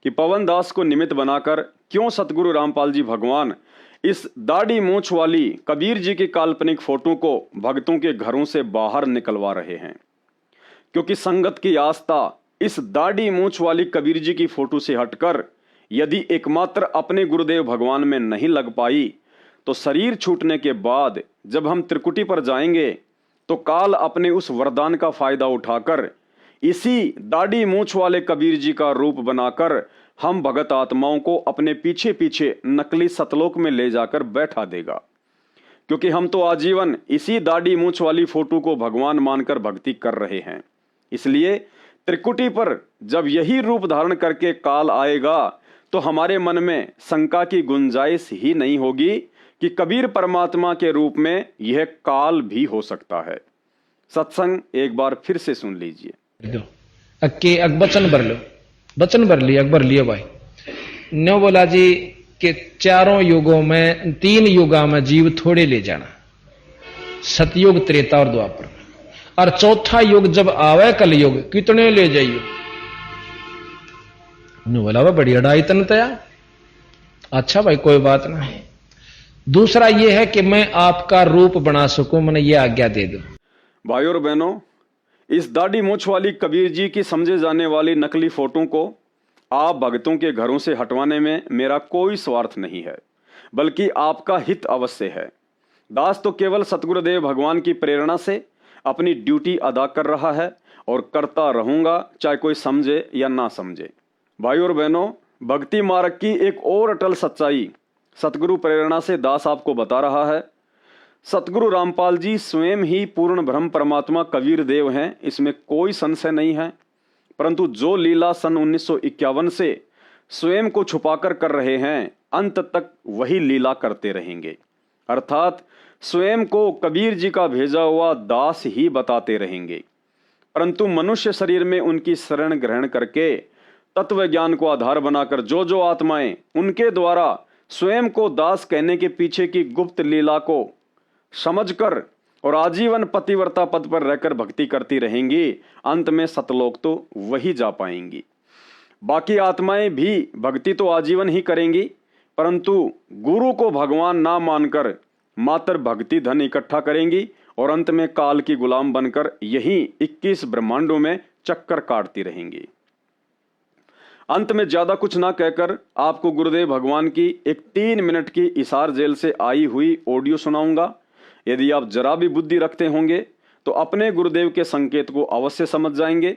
कि पवन दास को निमित्त बनाकर क्यों सतगुरु रामपाल जी भगवान इस दाढ़ी मूछ वाली कबीर जी की काल्पनिक फोटो को भक्तों के घरों से बाहर निकलवा रहे हैं। क्योंकि संगत की आस्था इस दाढ़ी मूछ वाली कबीर जी की फोटो से हटकर यदि एकमात्र अपने गुरुदेव भगवान में नहीं लग पाई, तो शरीर छूटने के बाद जब हम त्रिकुटी पर जाएंगे तो काल अपने उस वरदान का फायदा उठाकर इसी दाढ़ी मूछ वाले कबीर जी का रूप बनाकर हम भगत आत्माओं को अपने पीछे पीछे नकली सतलोक में ले जाकर बैठा देगा। क्योंकि हम तो आजीवन इसी दाढ़ी मूछ वाली फोटो को भगवान मानकर भक्ति कर रहे हैं। इसलिए त्रिकुटी पर जब यही रूप धारण करके काल आएगा तो हमारे मन में शंका की गुंजाइश ही नहीं होगी कि कबीर परमात्मा के रूप में यह काल भी हो सकता है। सत्संग एक बार फिर से सुन लीजिए। अक्के वचन भर लो, वचन भर लिया, अकबर लियो भाई। न्यो बोला जी कि चारों युगों में 3 युगा में जीव थोड़े ले जाना, सतयुग त्रेता और द्वापर, और चौथा युग जब आवे कलयुग कितने ले जाइयो। बोला वह बड़ी अड़ाई तन तया। अच्छा भाई कोई बात नहीं। दूसरा यह है कि मैं आपका रूप बना सकूं, मैंने ये आज्ञा दे दो। भाइयों और बहनों, इस दाढ़ी मूछ वाली कबीर जी की समझे जाने वाली नकली फोटो को आप भक्तों के घरों से हटवाने में मेरा कोई स्वार्थ नहीं है, बल्कि आपका हित अवश्य है। दास तो केवल सतगुरुदेव भगवान की प्रेरणा से अपनी ड्यूटी अदा कर रहा है और करता रहूंगा, चाहे कोई समझे या ना समझे। भाइयों और बहनों, भक्ति मार्ग की एक और अटल सच्चाई सतगुरु प्रेरणा से दास आपको बता रहा है। सतगुरु रामपाल जी स्वयं ही पूर्ण ब्रह्म परमात्मा कबीर देव हैं, इसमें कोई संशय नहीं है। परंतु जो लीला सन 1951 से स्वयं को छुपाकर कर रहे हैं, अंत तक वही लीला करते रहेंगे। अर्थात स्वयं को कबीर जी का भेजा हुआ दास ही बताते रहेंगे। परंतु मनुष्य शरीर में उनकी शरण ग्रहण करके तत्व ज्ञान को आधार बनाकर जो आत्माएं उनके द्वारा स्वयं को दास कहने के पीछे की गुप्त लीला को समझकर और आजीवन पतिव्रता पद पर रहकर भक्ति करती रहेंगी, अंत में सतलोक तो वही जा पाएंगी। बाकी आत्माएं भी भक्ति तो आजीवन ही करेंगी, परंतु गुरु को भगवान ना मानकर मात्र भक्ति धन इकट्ठा करेंगी और अंत में काल की गुलाम बनकर यहीं 21 ब्रह्मांडों में चक्कर काटती रहेंगी। अंत में ज्यादा कुछ ना कहकर आपको गुरुदेव भगवान की एक 3 मिनट की इसार जेल से आई हुई ऑडियो सुनाऊंगा। यदि आप जरा भी बुद्धि रखते होंगे तो अपने गुरुदेव के संकेत को अवश्य समझ जाएंगे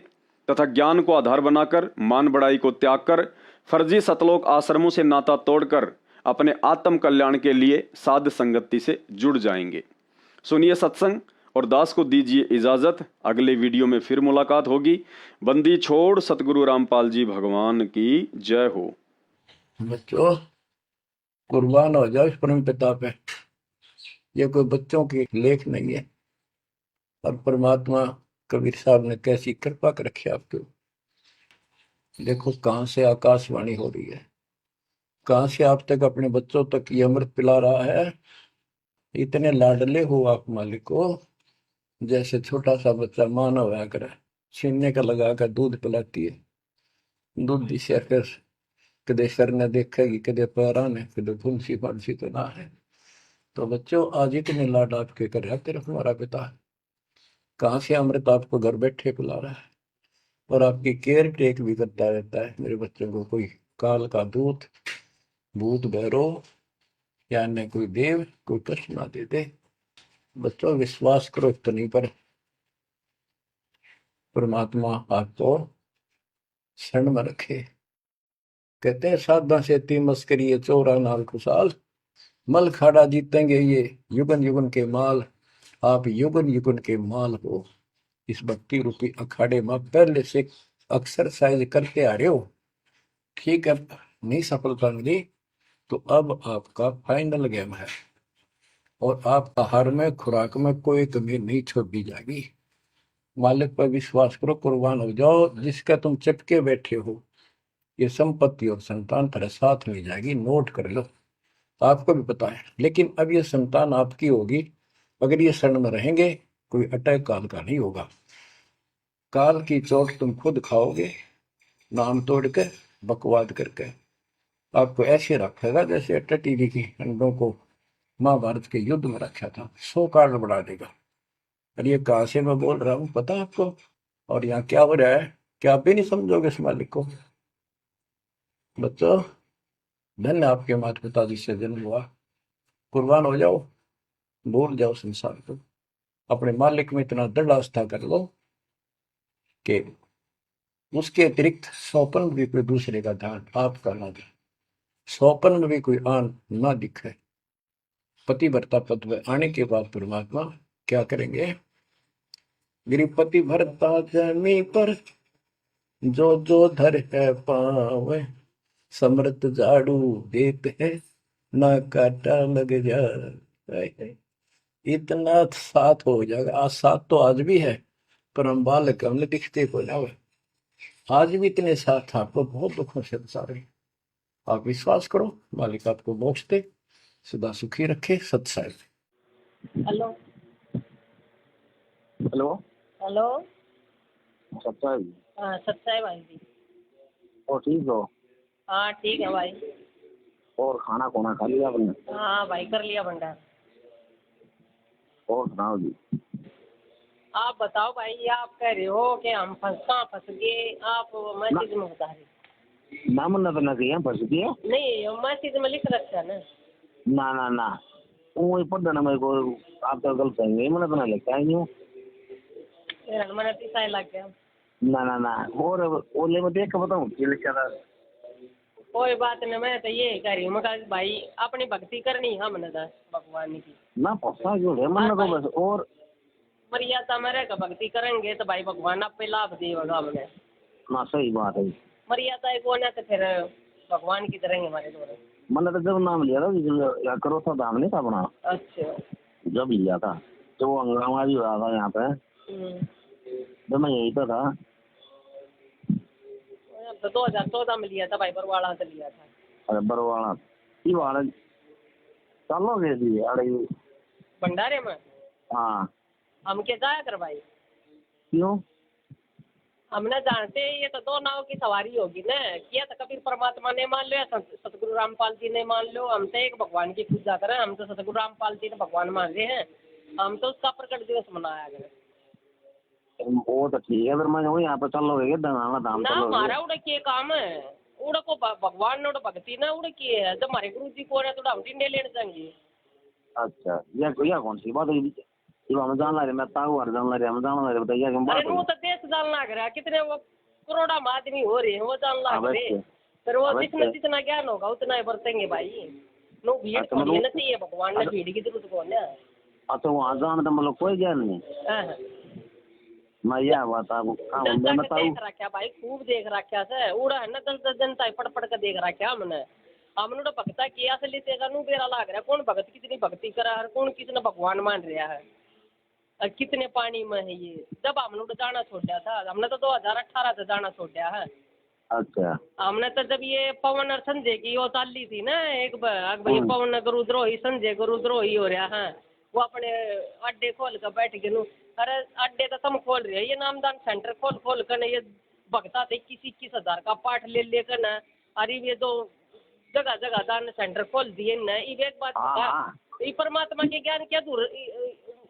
तथा ज्ञान को आधार बनाकर मान बढ़ाई को त्याग कर फर्जी सतलोक आश्रमों से नाता तोड़कर अपने आत्म कल्याण के लिए साध संगति से जुड़ जाएंगे। सुनिए सत्संग और दास को दीजिए इजाजत। अगले वीडियो में फिर मुलाकात होगी। बंदी छोड़ सतगुरु रामपाल जी भगवान की जय हो। बच्चों कुर्बान हो जाओ इस परम पिता पे। ये कोई बच्चों की लेख नहीं है और परमात्मा कबीर साहब ने कैसी कृपा कर रखी आपके। देखो कहां से आकाशवाणी हो रही है, कहां से आप तक अपने बच्चों तक ये अमृत पिला रहा है। इतने लाडले हो आप मालिक को, जैसे छोटा सा बच्चा माना हुआ करे छीनने का लगा कर दूध पिलाती है। दूध दिशा कर कदे सर ने देखेगी, कदे पैरा ने, कदे फुंसी फांसी तो ना है। तो बच्चों आज इतने लाड आपके कर रहा तेरा हमारा पिता। कहां से अमृत आपको घर बैठे पिला रहा है और आपकी केयर टेक भी करता रहता है। मेरे बच्चों को कोई काल का दूत भूत भैरव या अन्य कोई देव कोई कष्ट ना दे दे। बच्चों विश्वास करो इतनी पर परमात्मा आपको शरण में रखे। कहते हैं साधा से ती मस्करी ये चोरा नाल खुशाल, मल खाड़ा जीतेंगे ये युगन युगन के माल। आप युगन युगन के माल हो। इस भक्ति रूपी अखाड़े में पहले से एक्सरसाइज करते आ रहे हो, ठीक है, नहीं सफलता मिली तो अब आपका फाइनल गेम है और आप आहार में खुराक में कोई कमी नहीं छोड़ी जाएगी। मालिक पर विश्वास करो, कुर्बान हो जाओ। जिसका तुम चटके बैठे हो ये संपत्ति और संतान तेरे साथ मिल जाएगी। नोट कर लो, आपको भी पता है। लेकिन अब ये संतान आपकी होगी अगर ये शरण में रहेंगे। कोई अटैक काल का नहीं होगा। काल की चोट तुम खुद खाओगे, नाम तोड़ के बकवाद करके। आपको ऐसे रखेगा जैसे टीवी की अंडों को महाभारत के युद्ध में रखा था। 100 कार्ड बढ़ा देगा। और ये कहां से मैं बोल रहा हूँ पता आपको, और यहाँ क्या हो रहा है क्या आप भी नहीं समझोगे इस मालिक को। बच्चों धन्य आपके माता पिता जिससे जन्म हुआ। कुर्बान हो जाओ, भूल जाओ संसार को, अपने मालिक में इतना दृढ़ आस्था कर लो कि उसके अतिरिक्त सौपन में भी कोई दूसरे का ध्यान आपका ना दे, सौपन में भी कोई आन ना दिखे। पतिव्रता पद में आने के बाद परमात्मा क्या करेंगे। गिरिपति भरता जमी पर जो जो धर है पावे, समृत झाड़ू देते हैं ना काटा लग जाए। इतना साथ हो जाएगा। आज साथ तो आज भी है पर हम बालक हमने दिखते को जाओ। आज भी इतने साथ आपको बहुत दुखों से सारे। आप विश्वास करो, मालिक आपको मोक्ष दे, सदा सुखी रखे। सत्साई। Hello hello hello. सत्साई। हाँ सच्चाई भाई जी। और ठीक हो? हाँ ठीक है भाई। और खाना खोना खा लिया आपने? हाँ भाई कर लिया भंडार। और सुनाओ जी। आप बताओ भाई, आप कह रहे हो कि हम फंस गए, आप मैसेज में बता रहे। ना मन तो ना कहीं फंस गए नहीं, मैसेज में लिख रखा है ना। ना ना ना वो पढ़ना मेरे को आप तो गलत कहेंगे। मैंने तो ना लिखा है यूँ। मैंने पिसाई लग गया। ना ना ना और ओले में देख के बताऊँ ये लिखा था। कोई बात नहीं, मैं तो ये कह रही हूँ भाई अपनी भक्ति करनी हमने दस भगवान की ना फंसा क्यों है मन तो बस। और मर्यादा में रहकर भक्ति करेंगे तो भाई भगवान आप पे लाभ देगा हमने। ना सही बात है। मर्यादा कौन है तो फिर भगवान की तरह हमारे द्वारा। मैंने तो जब नाम लिया था करो था दाम नहीं था अपना। अच्छा जब लिया था तो वो हंगामा भी हुआ था यहाँ पे। जब मैं यही तो था। तो 2014 में लिया था भाई, बरवाड़ा से लिया था। अरे बरवाड़ा ये वाला चलो गए थी अरे भंडारे में। हाँ हम क्या जाया कर भाई। क्यों? हमने जानते ये तो दो नाव की सवारी होगी ना, किया तो कबीर परमात्मा ने मान लो या सतगुरु रामपाल जी ने मान लो। हम तो एक भगवान की पूजा करें, हम तो सतगुरु रामपाल जी ने भगवान मान रहे हैं, हम तो उसका प्रकट दिवस मनाया करें। वो तो ठीक है, फिर मैं वही यहाँ पे चल लोगे धाम ना हमारा उड़ा के काम है, उड़ा को भगवान ने उड़ा भक्ति ना उड़ा की है, जब हमारे गुरु जी को है तो हम टिंडे लेने जाएंगे। अच्छा यह कौन सी बात हुई? हम जान रहे, मैं ताऊ जान रहे, हम जान रहे, बताइए क्या बात? अरे वो तो देश जान लग रहा है, कितने वो करोड़ा आदमी हो रहे हैं वो जान लग रहे, फिर वो जितना जितना ज्ञान होगा उतना ही बरतेंगे भाई। नो भीड़ तो होना चाहिए, भगवान ने भीड़ की जरूरत कौन है? अच्छा वहाँ जान तो मतलब कोई ज्ञान नहीं? मैं यह बात देख रखा भाई, खूब देख रखा से उड़ा है ना, 10 जनता पढ़ पढ़ कर देख रखा हमने तो भक्ता किया से लेते बेरा लाग रहा है, कौन भगत कितनी भक्ति करा है, कौन कितना भगवान मान रहा है, और कितने पानी में है ये। जब हमने तो जाना छोड़ा था, हमने तो 2018 से जाना छोड़ा है। अच्छा हमने तो जब ये पवन और संजय की वो चाली थी ना, एक भाई पवन गुरुद्रोही संजय गुरुद्रोही हो रहा है, वो अपने अड्डे खोल कर बैठ गए। अरे अड्डे तो तुम खोल रहे हो, ये नामदान सेंटर खोल कर ये भगता थे 21,000 का पाठ ले लेकर न, अरे ये तो जगह जगह दान सेंटर खोल दिए न। एक बात ये परमात्मा के ज्ञान क्या दूर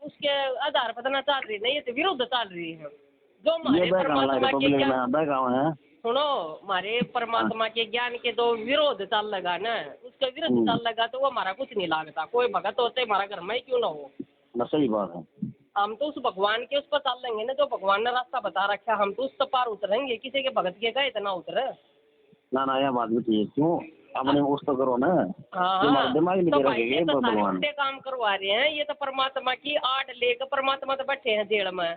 उसके आधार पर ना चल रही नहीं, ये तो विरुद्ध चल रही है। जो हमारे परमात्मा के ज्ञान सुनो, हमारे परमात्मा के ज्ञान के तो विरोध चल लगा ना, उसके विरुद्ध चल लगा तो वो हमारा कुछ नहीं लागता। कोई भगत होते हमारा घर में ही क्यों ना हो, सही बात है। हम तो उस भगवान के उस पर चल लेंगे ना, जो भगवान ने रास्ता बता रखा, हम तो उस पर पार उतरेंगे, किसी के भगत के गए इतना उतरे ना यह बात भी ठीक, क्यों अपने उस तो करो ना। हाँ दिमाग तो भाई ये तो सारे काम करवा रहे हैं, ये तो परमात्मा की आड़ लेकर परमात्मा तो बैठे हैं जेल में।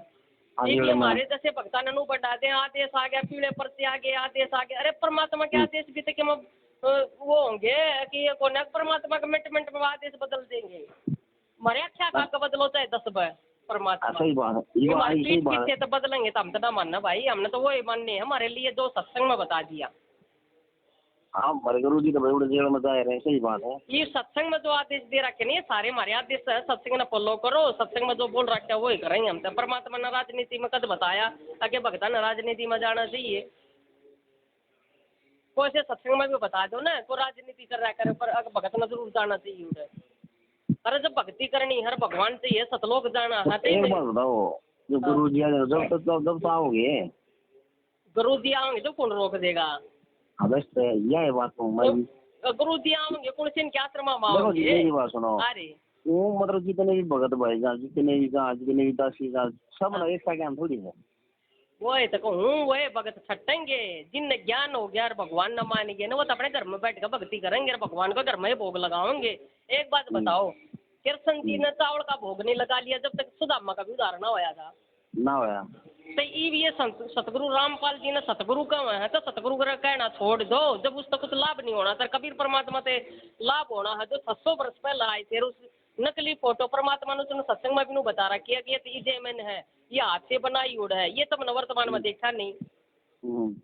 ये हमारे जैसे भक्ता ननू बढ़ा दे, आदेश आ गया पीले पर से आ गया, आदेश आ गया। अरे परमात्मा के आदेश भी तो क्या वो होंगे कि ये कौन है परमात्मा का मिनट में आदेश बदल देंगे? हमारे अच्छा का बदलो चाहे 10 बार परमात्मा, सही बात है, पीछे तो बदलेंगे तो हम तो ना मानना भाई, हमने तो वही मानने है हमारे लिए जो सत्संग में बता दिया। हाँ हमारे गुरु जी तो बड़े जेल में जाए रहे, सही बात है। ये सत्संग में जो आदेश दे रखे नहीं सारे हमारे आदेश है, सत्संग में फॉलो करो, सत्संग में जो बोल रखे है वही करेंगे हम तो। परमात्मा ने राजनीति में कद बताया ताकि भगता ने राजनीति में जाना चाहिए, कोई से सत्संग में भी बता दो ना, कोई राजनीति कर रहा करे पर भगत में जरूर जाना चाहिए उधर। अरे जब भक्ति करनी हर भगवान चाहिए, सतलोक जाना है। एक बात बताओ, जो गुरु जी जब तो आओगे, गुरु जी आओगे तो कौन रोक देगा? बस यह बात हूँ मैं, गुरु जी आओगे कौन से इनके आश्रम में आओगे? मेरी बात सुनो, अरे वो मतलब जितने भी भगत भाई जान, जितने भी दासी जान, सब ना एक सा ज्ञान थोड़ी है। वही तो कहूँ, वही भगत छटेंगे जिन ज्ञान हो गया और भगवान न मानेंगे ना, वो तो अपने घर में बैठ कर भक्ति करेंगे और भगवान को घर में ही भोग लगाओगे। एक बात बताओ, कृष्ण जी ने चावल का भोग नहीं लगा लिया जब तक सुदामा का भी उदाहरण होया था ना होया, तो ये सतगुरु रामपाल जी ने सतगुरु कहा है तो सतगुरु का कहना छोड़ दो। जब उसका कुछ लाभ नहीं होना तो कबीर परमात्मा से लाभ होना है। जो 600 वर्ष पहले आए थे उस नकली फोटो परमात्मा ने उसने सत्संग में भी बता रखी है कि ये जय मैन है, ये हाथ से बनाई उड़ है, ये तो मैंने वर्तमान में देखा नहीं।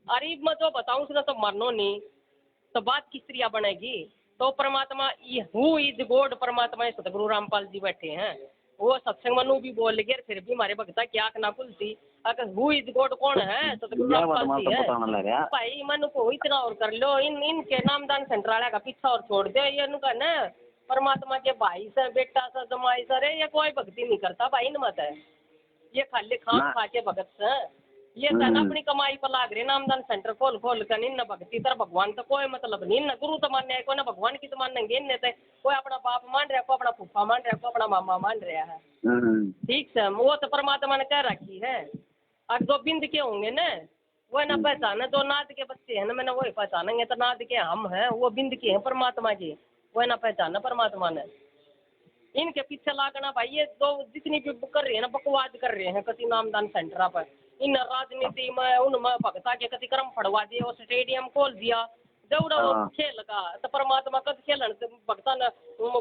अरे मैं तो बताऊं उसने तो मानो नहीं, तो बात किस तरह बनेगी? तो परमात्मा हु इज गॉड, परमात्मा सतगुरु रामपाल जी बैठे हैं, वो सत्संग मनु भी बोल गए, फिर भी हमारे भक्ता की आंख ना खुलती। अगर हु इज गॉड कौन है? सतगुरु रामपाल जी है भाई। मनु को इतना और कर लो, इनके नामदान सेंट्राला का पीछा और छोड़ दो। ये इनका ना परमात्मा के भाई से बेटा से जमाई सर, ये कोई भक्ति नहीं करता भाई इन मत है, ये खाली खा के भगत से ये कहना अपनी कमाई पर लाग रहे नामदान सेंटर खोल कर इन भक्ति तर भगवान तो कोई मतलब नहीं, न गुरु तो मानने कोई ना भगवान की तो मानेंगे इन तो कोई अपना बाप मान रहा है, कोई अपना फूफा मान रहा है, कोई अपना मामा मान रहा है। ठीक है, वो तो परमात्मा ने कह रखी है। और जो बिंद के होंगे ना वो ना पहचाने, जो नाद के बच्चे हैं ना मैंने वही पहचानेंगे, तो नाद के हम हैं, वो बिंद के हैं परमात्मा के, वो ना पहचाना परमात्मा ने। इनके पीछे लागना भाई, ये तो जितनी भी कर रहे हैं ना बकवाद कर रहे हैं कति नामदान सेंटर पर, इन राजनीति में उनमें भक्ता के कति क्रम फड़वा दिए, वो स्टेडियम खोल दिया दौड़ा वो खेल का, तो परमात्मा कद खेलन भक्ता न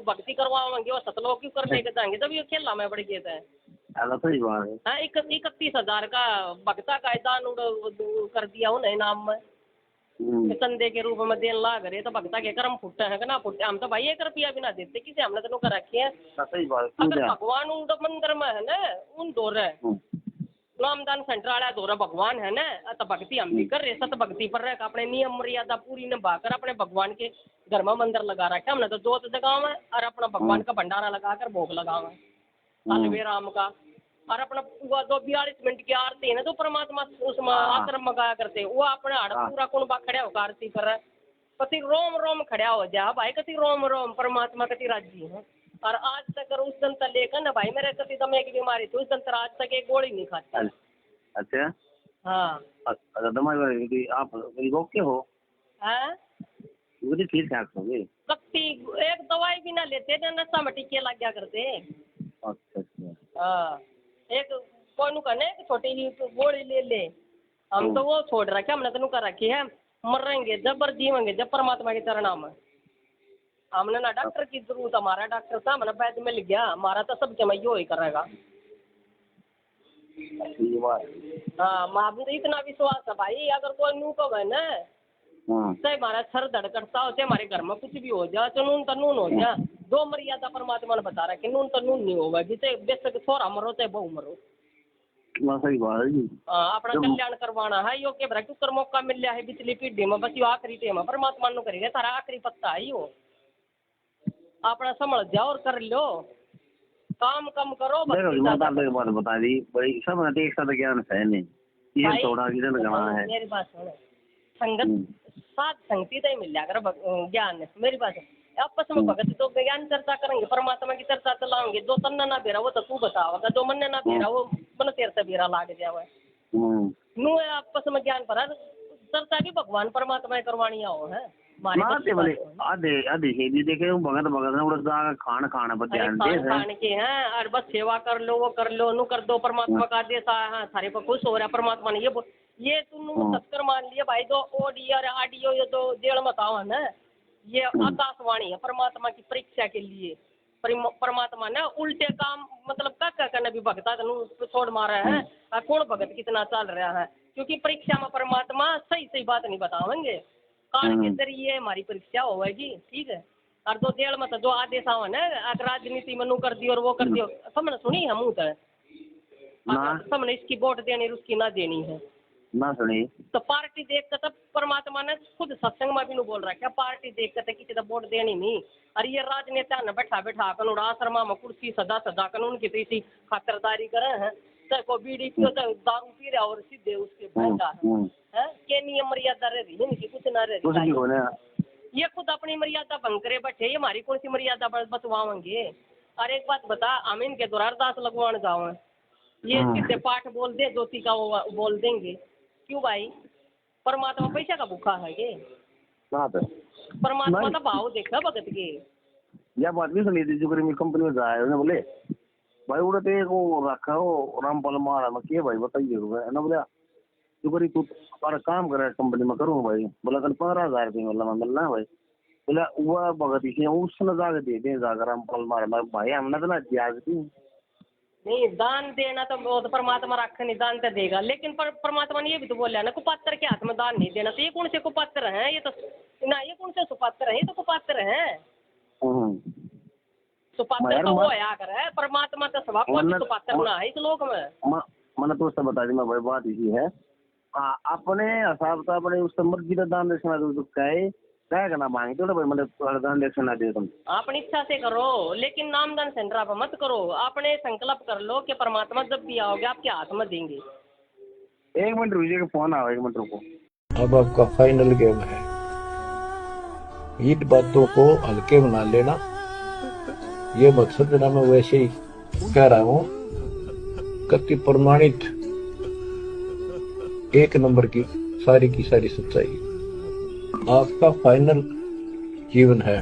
भक्ति करवाएंगे, वो सतलोक क्यों कर लेके जाएंगे जब ये खेलना में बढ़ गए थे। 31,000 का भक्ता का दान कर दिया उन्हें नाम में, चंदे के रूप में देन लाग रहे, तो भक्ता के कर्म फुटे हैं कि ना फुटे? हम तो भाई 1 रुपया भी ना देते किसी, हमने तो कर रखे हैं। अगर भगवान उन मंदिर में है ना उन दो रहे नामदान सेंटर वाला दोरा भगवान है ना, तो भक्ति हम भी कर रहे, सत भक्ति पर रह अपने नियम मर्यादा पूरी निभा कर अपने भगवान के घर में मंदिर लगा रखा हमने, तो जोत जगाव है और अपना भगवान का भंडारा लगाकर भोग लगाव है अलवे राम का। और अपना वो 42 मिनट की आरती है ना, तो परमात्मा उसमें आश्रम में गाया करते, वो अपने हाड़ पूरा कुंबा खड़ा होकर आरती कर रहा है, कति रोम रोम खड़ा हो जा भाई, कति रोम रोम परमात्मा कति राजी है। और आज तक उस दिन तक लेकर ना भाई, मेरे कति दमे की बीमारी थी, उस दिन तक आज तक एक गोली नहीं खाती। अच्छा हाँ दमा आप रोग के हो? हाँ ठीक ठाक हो गए, कति एक दवाई भी ना लेते ना, नशा में टीके लग गया करते। अच्छा हाँ एक कोई नु कहने छोटी ही गोली ले ले, हम तो वो छोड़ रखे, हमने तो कर रखी है, मरेंगे जब और जीवेंगे जब परमात्मा के चरणों में। हमने ना डॉक्टर की जरूरत, हमारा डॉक्टर था मैंने वैद्य मिल गया, हमारा तो सब जमाइयो ही करेगा। हाँ माँ भी तो इतना विश्वास है भाई, अगर कोई नू को है ना चाहे हमारा सर धड़ करता हो, चाहे हमारे घर में कुछ भी हो जाए, तो नून तो नून हो जाए, दो मर्यादा परमात्मा ने बता रहा कि नून तो नून नहीं होगा, जिसे बेशक थोड़ा मरो चाहे बहु मरो। सही बात है जी। अपना कल्याण करवाना है यो के भरा क्यों मौका मिल रहा है पिछली पीढ़ी में, बस यो आखिरी टेम है परमात्मा नु करेगा, तारा आखिरी पत्ता है यो, अपना समझ जाओ और कर लो, काम कम करो। बात बता दी भाई, सब एक साथ ज्ञान है नहीं, ये थोड़ा किधर लगाना है। मेरी बात सुनो, संगत साथ संगति तो ही मिल जाकर ज्ञान, मेरी बात आपस में भगत तो ज्ञान चर्चा करेंगे, परमात्मा की चर्चा चलाएंगे, जो तन्ना ना बेरा वो तो तू बताओगा, जो मन ना बेरा वो मन तेरे से बेरा लाग जाए नू है, आपस में ज्ञान पर चर्चा भी भगवान परमात्मा करवानी हो है खान के हैं, और बस सेवा कर लो वो कर लो नू कर दो, परमात्मा का आदेश है थारे पर खुश हो रहा है परमात्मा ने, ये तुम सत्कर मान लिया भाई, जो ऑडियो और ऑडियो ये तो जेल मत आओ है ना, ये आकाशवाणी है परमात्मा की परीक्षा के लिए। परमात्मा ने उल्टे काम मतलब क्या करना भी भगता छोड़ मारा है, कौन भगत कितना चल रहा है, क्योंकि परीक्षा में परमात्मा सही सही बात नहीं बतावेंगे, कान के जरिए हमारी परीक्षा होगी, ठीक है। और दो जेल में जो आदेश आओ ना, राजनीति में नू कर दियो और वो कर दियो, सबने सुनी है मुँह तक, सबने इसकी वोट देनी उसकी ना देनी है ना सुनी, तो पार्टी देख कर तब परमात्मा ने खुद सत्संग में भी नहीं बोल रहा क्या, पार्टी देख कर किसी का वोट देनी नहीं। और ये राजनेता ने बैठा बैठा कर आश्रम में कुर्सी सजा सजा कर उनकी तो इसी खातरदारी करे हैं, चाहे को बीड़ी पियो चाहे दारू पी रहा और सीधे उसके बैठा है के नियम मर्यादा रह रही है, कुछ ना रह रही, ये खुद अपनी मर्यादा भंग करे बैठे, ये हमारी कौन सी मर्यादा बचवाएंगे। और एक बात बता, हम इनके द्वारा अरदास लगवाने जाओ, ये सीधे पाठ बोल दे ज्योति का वो बोल देंगे, क्यों भाई परमात्मा पैसा का भूखा है के, परमात्मा का भाव देखा भगत के। यह बात भी सुनी थी जो कंपनी में जाए ना, बोले भाई उड़ते को रखा हो रामपाल मारा में के भाई बताइए ना, बोले जो करी तू हमारा काम करे कंपनी में करूँ भाई, बोला कल 15,000 रुपये मतलब मिलना भाई, बोला वह भगत उसने जाकर दे दे जाकर रामपाल मारा भाई, हमने तो ना त्याग थी नहीं दान देना तो वो तो परमात्मा रख नहीं दान तो देगा, लेकिन परमात्मा ने ये भी तो बोला ना कुपात्र के हाथ में दान नहीं देना, तो ये कौन से कुपात्र हैं, ये तो ना ये कौन से सुपात्र हैं, ये तो कुपात्र हैं। सुपात्र तो वो आया कर है, परमात्मा का स्वभाव कोई सुपात्र ना है इस लोक में। मैंने तो उससे बता दी मैं भाई, बात इसी है अपने हिसाब से अपने उस मर्जी का दान दक्षिणा तो क्या करना मांगे तो भाई, मतलब दान दक्षिणा दे तुम अपनी इच्छा से करो, लेकिन नामदान सेंटर आप मत करो, अपने संकल्प कर लो कि परमात्मा जब भी आओगे आपके हाथ में देंगे। 1 मिनट रुकिए, फोन आओ, 1 मिनट रुको। अब आपका फाइनल गेम है, इन बातों को हल्के बना लेना, ये मकसद ना मैं वैसे ही कह रहा हूँ, कति प्रमाणित 1 नंबर की सारी सच्चाई आपका फाइनल जीवन है,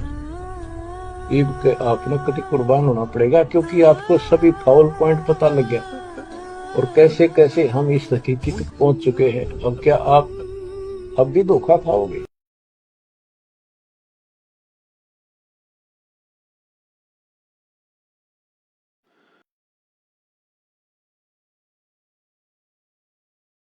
ईब के आपने कति कुर्बान होना पड़ेगा, क्योंकि आपको सभी फाउल पॉइंट पता लग गया और कैसे कैसे हम इस स्थिति तक पहुंच चुके हैं। अब क्या आप अब भी धोखा खाओगे?